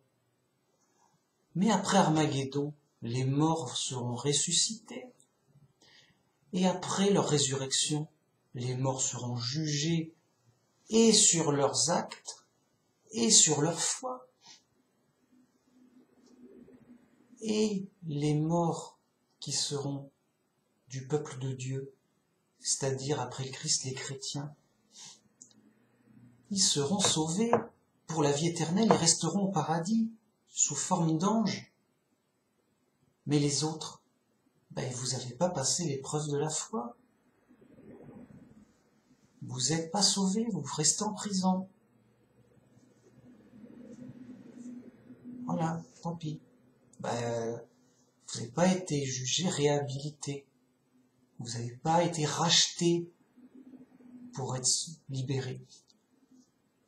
Mais après Armageddon, les morts seront ressuscités. Et après leur résurrection, les morts seront jugés et sur leurs actes et sur leur foi. Et les morts qui seront du peuple de Dieu, c'est-à-dire après le Christ les chrétiens, ils seront sauvés pour la vie éternelle, ils resteront au paradis sous forme d'anges. Mais les autres, vous n'avez pas passé l'épreuve de la foi. Vous n'êtes pas sauvés, vous restez en prison. Voilà, tant pis. Vous n'avez pas été jugé, réhabilité. Vous n'avez pas été racheté pour être libéré.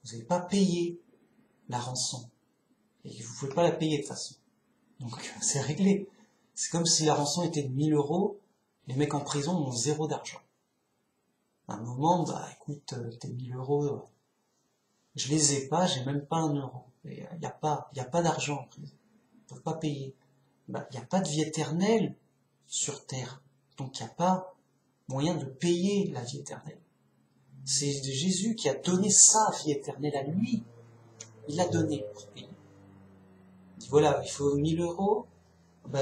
Vous n'avez pas payé la rançon. Et vous ne pouvez pas la payer de toute façon. Donc c'est réglé. C'est comme si la rançon était de 1000 €, les mecs en prison ont 0 d'argent. À un moment, écoute, tes 1000 €, je les ai pas, j'ai même pas 1 euro. Il n'y a pas d'argent en prison. Ils ne peuvent pas payer. Il n'y a pas de vie éternelle sur terre. Donc il n'y a pas moyen de payer la vie éternelle. C'est Jésus qui a donné sa vie éternelle à lui. Il l'a donné pour payer. Il dit voilà, il faut 1000 €,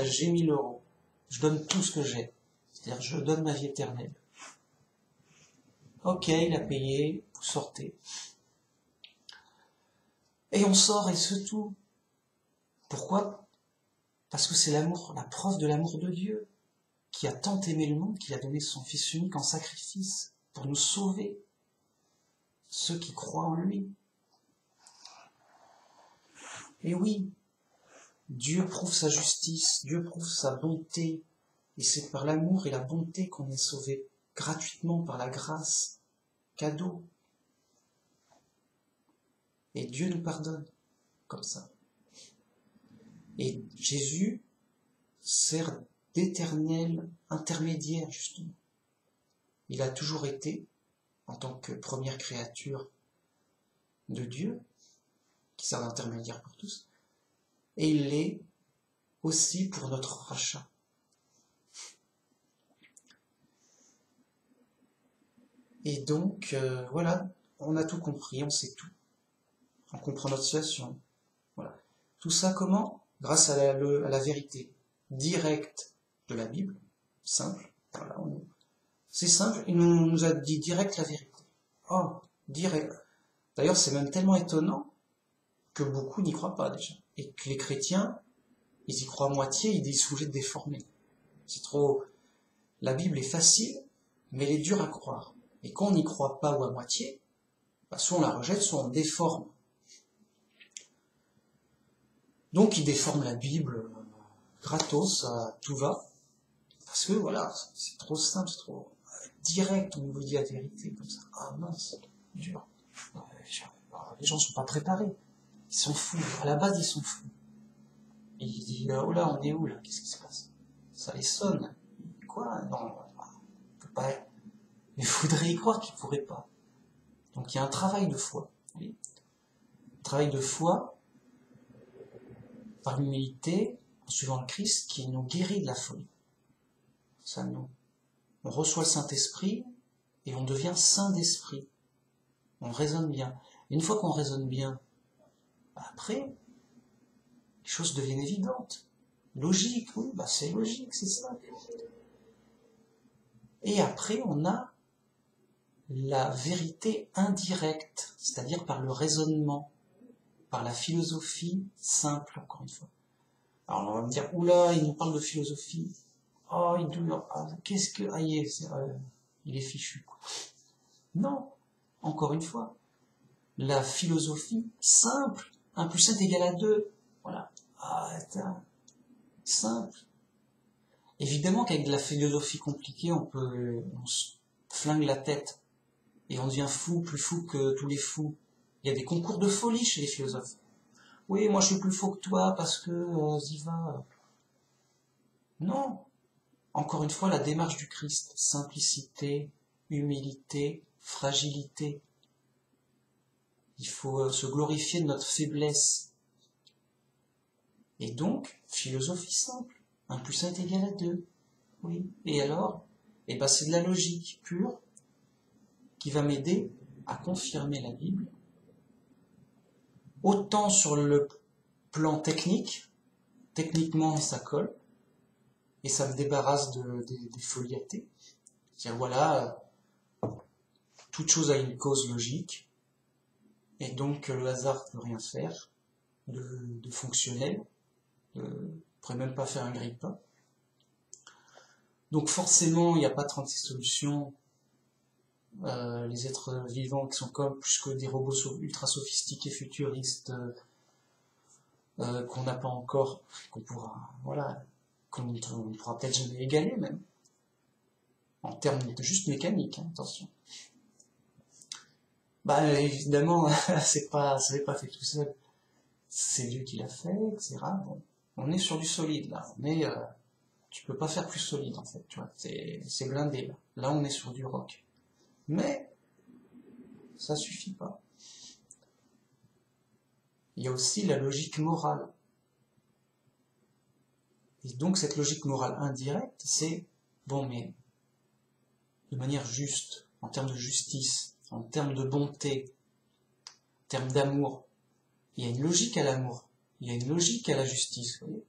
j'ai 1000 €. Je donne tout ce que j'ai. C'est-à-dire, je donne ma vie éternelle. Ok, il a payé, vous sortez. Et on sort et c'est tout. Pourquoi? Parce que c'est l'amour, la preuve de l'amour de Dieu, qui a tant aimé le monde qu'il a donné son Fils unique en sacrifice pour nous sauver, ceux qui croient en lui. Et oui, Dieu prouve sa justice, Dieu prouve sa bonté, et c'est par l'amour et la bonté qu'on est sauvé gratuitement par la grâce, cadeau. Et Dieu nous pardonne comme ça. Et Jésus sert d'éternel intermédiaire, justement. Il a toujours été, en tant que première créature de Dieu, qui sert d'intermédiaire pour tous, et il l'est aussi pour notre rachat. Et donc, voilà, on a tout compris, on sait tout. On comprend notre situation. Voilà. Tout ça comment? Grâce à la vérité directe de la Bible, simple. Voilà, c'est simple, il nous a dit direct la vérité. Oh, direct. D'ailleurs, c'est même tellement étonnant que beaucoup n'y croient pas déjà. Et que les chrétiens, ils y croient à moitié, ils disent sous de déformer. C'est trop... La Bible est facile, mais elle est dure à croire. Et quand on n'y croit pas ou à moitié, bah, soit on la rejette, soit on déforme. Donc ils déforment la Bible gratos, tout va, parce que voilà, c'est trop simple, c'est trop direct, on vous dit la vérité comme ça. Ah mince, dur. Les gens sont pas préparés, ils sont fous, à la base ils sont fous. Et ils disent, oh là, on est où là, qu'est-ce qui se passe? Ça les sonne. Quoi? Non, on peut pas. Mais il faudrait y croire qu'ils pourraient pas. Donc il y a un travail de foi. Oui. Un travail de foi par l'humilité, en suivant le Christ, qui nous guérit de la folie. Ça nous. On reçoit le Saint-Esprit et on devient saint d'esprit. On raisonne bien. Et une fois qu'on raisonne bien, après, les choses deviennent évidentes. Logique, oui, bah c'est logique, c'est ça. Et après, on a la vérité indirecte, c'est-à-dire par le raisonnement, par la philosophie simple, encore une fois. Alors on va me dire, oula, il nous parle de philosophie. Oh, qu'est-ce que... Ah, il est fichu, quoi. Non, encore une fois, la philosophie simple, 1 plus 1 est égal à 2. Voilà. Ah, attends. Simple. Évidemment qu'avec de la philosophie compliquée, on se flingue la tête. Et on devient fou, plus fou que tous les fous. Il y a des concours de folie chez les philosophes. Oui, moi je suis plus faux que toi parce que Ziva. Non. Encore une fois, la démarche du Christ. Simplicité, humilité, fragilité. Il faut se glorifier de notre faiblesse. Et donc, philosophie simple. 1 plus 1 est égal à 2. Oui. Et alors? Eh ben, c'est de la logique pure qui va m'aider à confirmer la Bible, autant sur le plan technique, techniquement ça colle, et ça me débarrasse des folies athées. C'est-à-dire voilà, toute chose a une cause logique, et donc le hasard ne peut rien faire de fonctionnel, on ne pourrait même pas faire un grille-pain. Donc forcément, il n'y a pas 36 solutions. Les êtres vivants qui sont comme plus que des robots ultra sophistiqués, futuristes, qu'on n'a pas encore, qu'on pourra, voilà, qu'on ne pourra peut-être jamais égaler même, en termes de juste mécanique, hein, attention. Bah évidemment, ça n'est pas fait tout seul, c'est Dieu qui l'a fait, etc. Bon, on est sur du solide là, mais tu peux pas faire plus solide en fait, tu vois, c'est blindé là. Là on est sur du rock. Mais ça suffit pas. Il y a aussi la logique morale. Et donc cette logique morale indirecte, c'est, bon mais, de manière juste, en termes de justice, en termes de bonté, en termes d'amour, il y a une logique à l'amour, il y a une logique à la justice, vous voyez.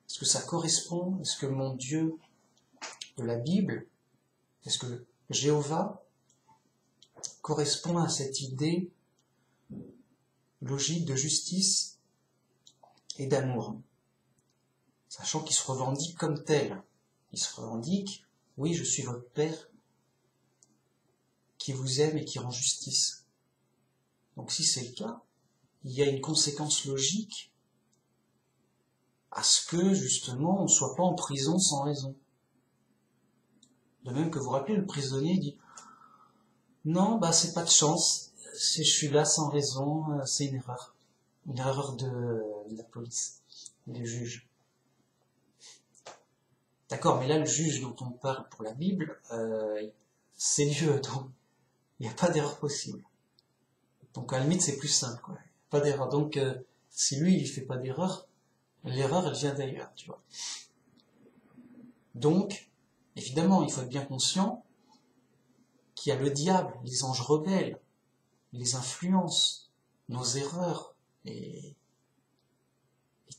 Est-ce que ça correspond, est-ce que mon Dieu de la Bible, est-ce que Jéhovah correspond à cette idée logique de justice et d'amour, sachant qu'il se revendique comme tel. Il se revendique, oui, je suis votre Père qui vous aime et qui rend justice. Donc si c'est le cas, il y a une conséquence logique à ce que, justement, on ne soit pas en prison sans raison. De même que vous rappelez, le prisonnier dit non, bah c'est pas de chance, si je suis là sans raison, c'est une erreur de la police, du juge. D'accord, mais là le juge dont on parle pour la Bible, c'est Dieu, donc il n'y a pas d'erreur possible. Donc à la limite c'est plus simple, quoi. Pas d'erreur. Donc si lui il fait pas d'erreur, l'erreur elle vient d'ailleurs, tu vois. Donc évidemment il faut être bien conscient qu'il y a le diable, les anges rebelles, les influences, nos erreurs, et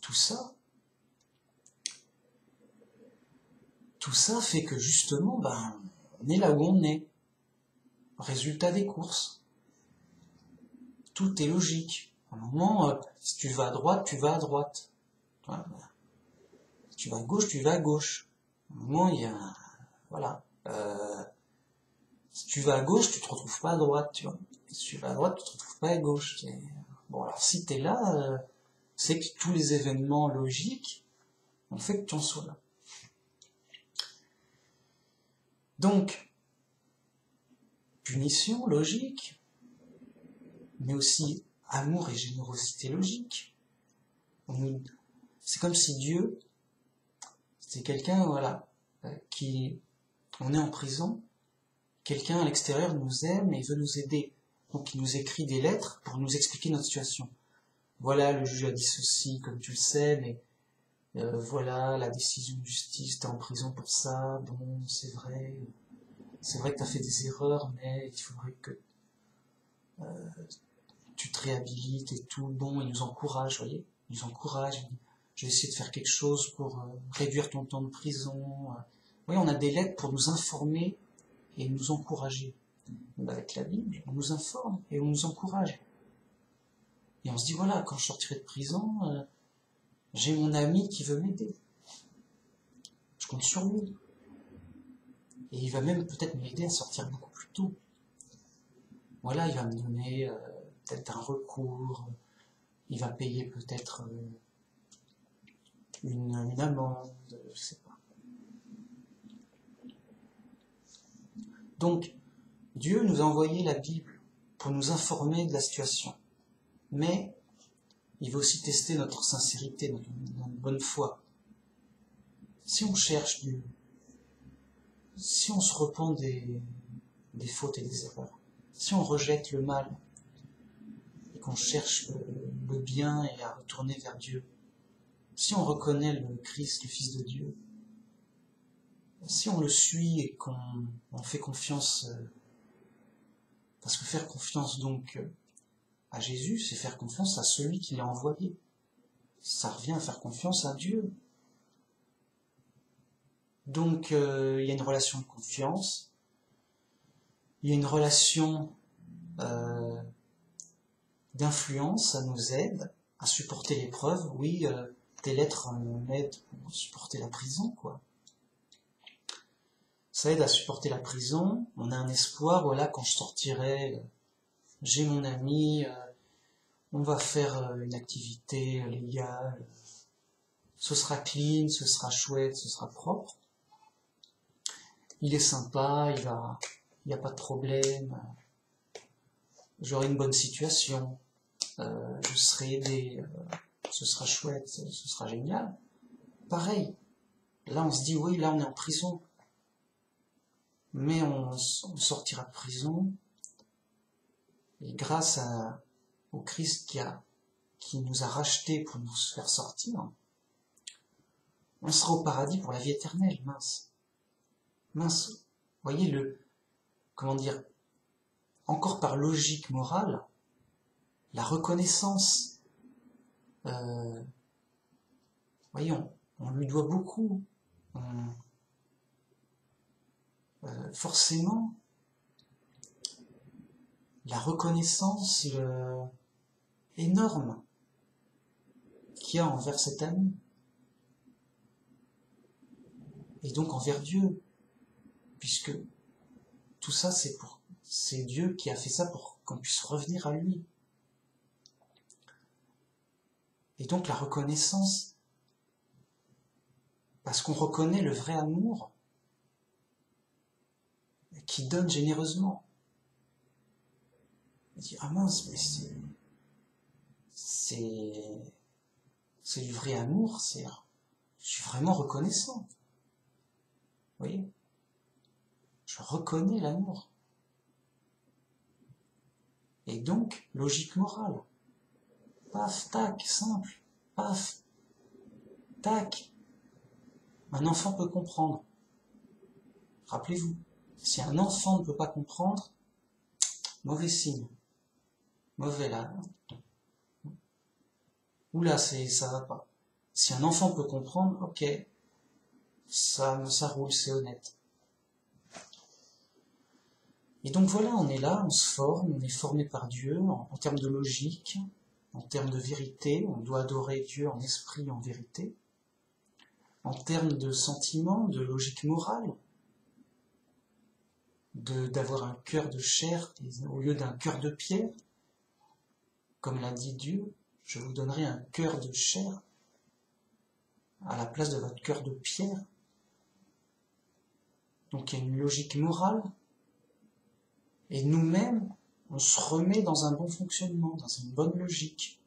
tout ça fait que justement, on est là où on est. Résultat des courses. Tout est logique. À un moment, si tu vas à droite, tu vas à droite. Si tu vas à gauche, tu vas à gauche. À un moment, il y a... Voilà. Si tu vas à gauche, tu te retrouves pas à droite, tu vois. Si tu vas à droite, tu te retrouves pas à gauche. Bon, alors si t'es là, c'est que tous les événements logiques ont fait que tu en sois là. Donc, punition logique, mais aussi amour et générosité logique. C'est comme si Dieu, c'est quelqu'un, voilà, on est en prison, quelqu'un à l'extérieur nous aime et veut nous aider. Donc il nous écrit des lettres pour nous expliquer notre situation. Voilà, le juge a dit ceci, comme tu le sais, mais voilà, la décision de justice, t'es en prison pour ça, bon, c'est vrai que t'as fait des erreurs, mais il faudrait que tu te réhabilites et tout. Bon, il nous encourage, vous voyez, il nous encourage, il dit, je vais essayer de faire quelque chose pour réduire ton temps de prison. Oui, on a des lettres pour nous informer et nous encourager. Mais avec la Bible, on nous informe et on nous encourage. Et on se dit, voilà, quand je sortirai de prison, j'ai mon ami qui veut m'aider. Je compte sur lui. Et il va même peut-être m'aider à sortir beaucoup plus tôt. Voilà, il va me donner peut-être un recours, il va payer peut-être une amende, je sais pas. Donc, Dieu nous a envoyé la Bible pour nous informer de la situation. Mais il veut aussi tester notre sincérité, notre bonne foi. Si on cherche Dieu, si on se repent des fautes et des erreurs, si on rejette le mal et qu'on cherche le bien et à retourner vers Dieu, si on reconnaît le Christ, le Fils de Dieu, si on le suit et qu'on fait confiance, parce que faire confiance donc à Jésus, c'est faire confiance à celui qui l'a envoyé. Ça revient à faire confiance à Dieu. Donc il y a une relation de confiance, il y a une relation d'influence, ça nous aide à supporter l'épreuve. Oui, tes lettres m'aident pour supporter la prison, quoi. Ça aide à supporter la prison, on a un espoir, voilà, quand je sortirai, j'ai mon ami, on va faire une activité légale, ce sera clean, ce sera chouette, ce sera propre. Il est sympa, il n'y a pas de problème, j'aurai une bonne situation, je serai aidé, ce sera chouette, ce sera génial. Pareil, là on se dit oui, là on est en prison, mais on sortira de prison, et grâce au Christ qui nous a rachetés pour nous faire sortir, on sera au paradis pour la vie éternelle, mince. Mince, vous voyez comment dire, encore par logique morale, la reconnaissance, voyez, on lui doit beaucoup. Forcément, la reconnaissance énorme qu'il y a envers cet ami, et donc envers Dieu, puisque tout ça c'est Dieu qui a fait ça pour qu'on puisse revenir à lui. Et donc la reconnaissance, parce qu'on reconnaît le vrai amour qui donne généreusement. On dit, ah mince, mais c'est du vrai amour, je suis vraiment reconnaissant. Vous voyez? Je reconnais l'amour. Et donc, logique morale. Paf, tac, simple. Paf, tac. Un enfant peut comprendre. Rappelez-vous, si un enfant ne peut pas comprendre, mauvais signe. Mauvais là. Oula, ça va pas. Si un enfant peut comprendre, ok, ça roule, c'est honnête. Et donc voilà, on est là, on se forme, on est formé par Dieu en termes de logique, en termes de vérité, on doit adorer Dieu en esprit et en vérité, en termes de sentiments, de logique morale, d'avoir un cœur de chair au lieu d'un cœur de pierre. Comme l'a dit Dieu, je vous donnerai un cœur de chair à la place de votre cœur de pierre. Donc il y a une logique morale. Et nous-mêmes, on se remet dans un bon fonctionnement, dans une bonne logique,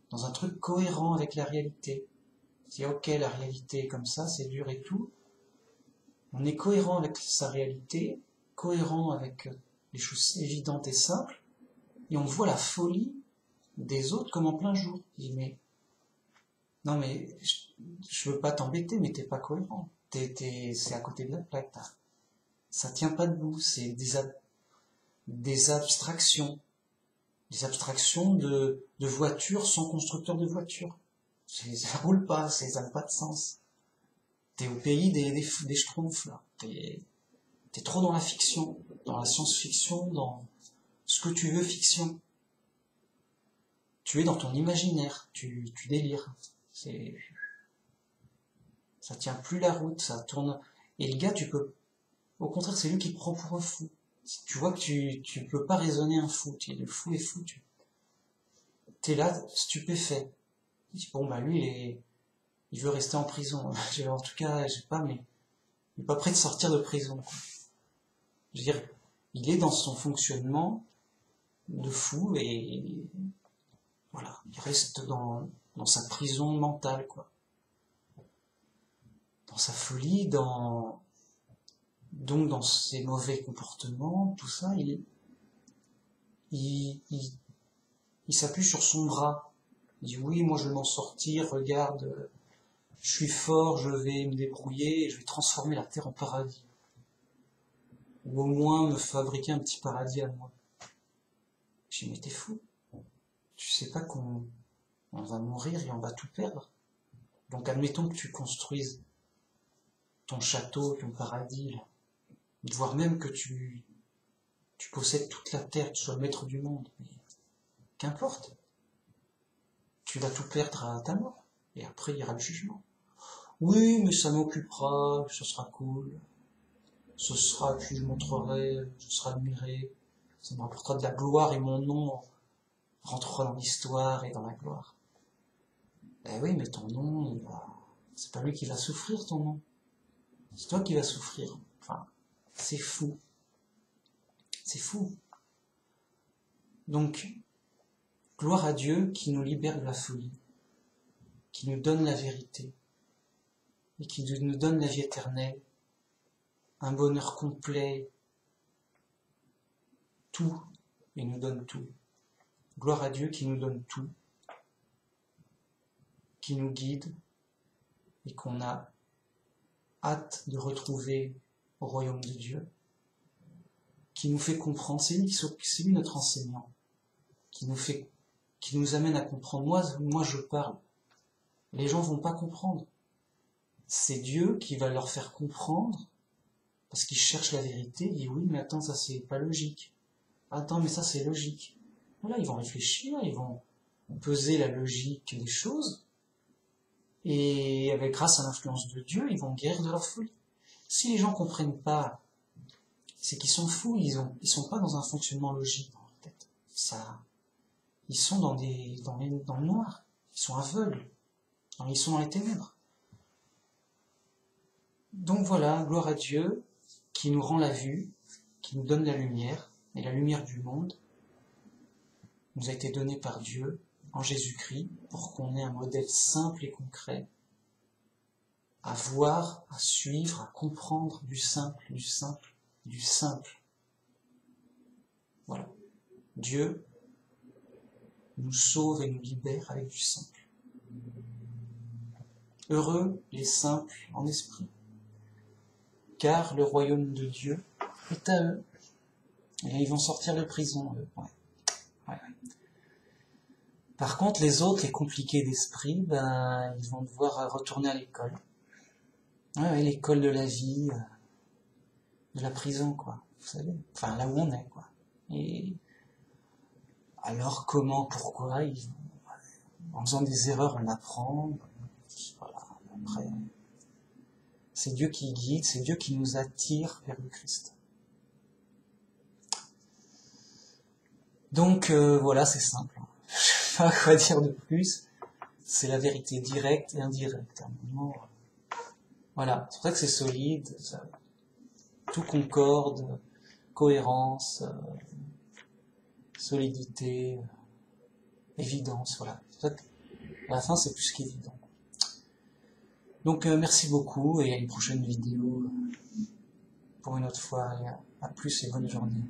dans un truc cohérent avec la réalité. C'est ok, la réalité est comme ça, c'est dur et tout. On est cohérent avec sa réalité, cohérent avec les choses évidentes et simples, et on voit la folie des autres comme en plein jour. On dit, mais non mais je veux pas t'embêter, mais t'es pas cohérent. C'est à côté de la plaque. Ça tient pas debout, c'est des abstractions. Des abstractions de voitures sans constructeur de voitures. Ça roule pas, ça n'a pas de sens. T'es au pays des schtroumpfs, là. T'es trop dans la fiction, dans la science-fiction, dans ce que tu veux fiction. Tu es dans ton imaginaire, tu délires. Ça tient plus la route, ça tourne. Et le gars, au contraire, c'est lui qui te prend pour un fou. Tu vois que tu peux pas raisonner un fou, le fou est foutu. T'es là, stupéfait. Tu dis, bon, bah, lui, il veut rester en prison. En tout cas, je sais pas, mais il est pas prêt de sortir de prison, quoi. Je veux dire, il est dans son fonctionnement de fou et voilà, il reste dans sa prison mentale, quoi. Dans sa folie, donc dans ses mauvais comportements, tout ça, il s'appuie sur son bras. Il dit oui, moi je vais m'en sortir, regarde, je suis fort, je vais me débrouiller, et je vais transformer la terre en paradis. Ou au moins me fabriquer un petit paradis à moi. Je dis mais t'es fou. Tu sais pas qu'on va mourir et on va tout perdre. Donc admettons que tu construises ton château, ton paradis, là. Voire même que tu possèdes toute la terre, tu sois le maître du monde. Mais qu'importe. Tu vas tout perdre à ta mort. Et après, il y aura le jugement. Oui, mais ça m'occupera, ce sera cool. Ce sera, puis je montrerai, je serai admiré. Ça me rapportera de la gloire et mon nom rentrera dans l'histoire et dans la gloire. Eh oui, mais ton nom, c'est pas lui qui va souffrir, ton nom. C'est toi qui vas souffrir. Enfin, c'est fou. C'est fou. Donc, gloire à Dieu qui nous libère de la folie, qui nous donne la vérité, et qui nous donne la vie éternelle, un bonheur complet, tout, et nous donne tout. Gloire à Dieu qui nous donne tout, qui nous guide, et qu'on a hâte de retrouver au royaume de Dieu, qui nous fait comprendre, c'est lui notre enseignant, qui nous amène à comprendre. Moi je parle, les gens vont pas comprendre. C'est Dieu qui va leur faire comprendre, parce qu'ils cherchent la vérité, ils disent oui, mais attends, ça c'est pas logique. Attends, mais ça c'est logique. Voilà, ils vont réfléchir, ils vont peser la logique des choses, et grâce à l'influence de Dieu, ils vont guérir de leur folie. Si les gens comprennent pas, c'est qu'ils sont fous, ils sont pas dans un fonctionnement logique dans leur tête. Ils sont dans le noir, ils sont aveugles, ils sont dans les ténèbres. Donc voilà, gloire à Dieu, qui nous rend la vue, qui nous donne la lumière, et la lumière du monde nous a été donnée par Dieu en Jésus-Christ pour qu'on ait un modèle simple et concret à voir, à suivre, à comprendre du simple, du simple, du simple. Voilà. Dieu nous sauve et nous libère avec du simple. Heureux les simples en esprit, car le royaume de Dieu est à eux. Et ils vont sortir de prison, eux. Ouais. Par contre, les autres, les compliqués d'esprit, ils vont devoir retourner à l'école. Ouais, l'école de la vie, de la prison, quoi. Vous savez, enfin là où on est, quoi. Et alors, comment, pourquoi, en faisant des erreurs, on apprend. Voilà. Après, c'est Dieu qui guide, c'est Dieu qui nous attire vers le Christ. Donc voilà, c'est simple. Je sais pas quoi dire de plus. C'est la vérité directe et indirecte. À un moment, voilà, c'est pour ça que c'est solide, tout concorde, cohérence, solidité, évidence, voilà. C'est pour ça qu'à la fin, c'est plus qu'évident. Donc merci beaucoup et à une prochaine vidéo pour une autre fois. Et à plus et bonne journée.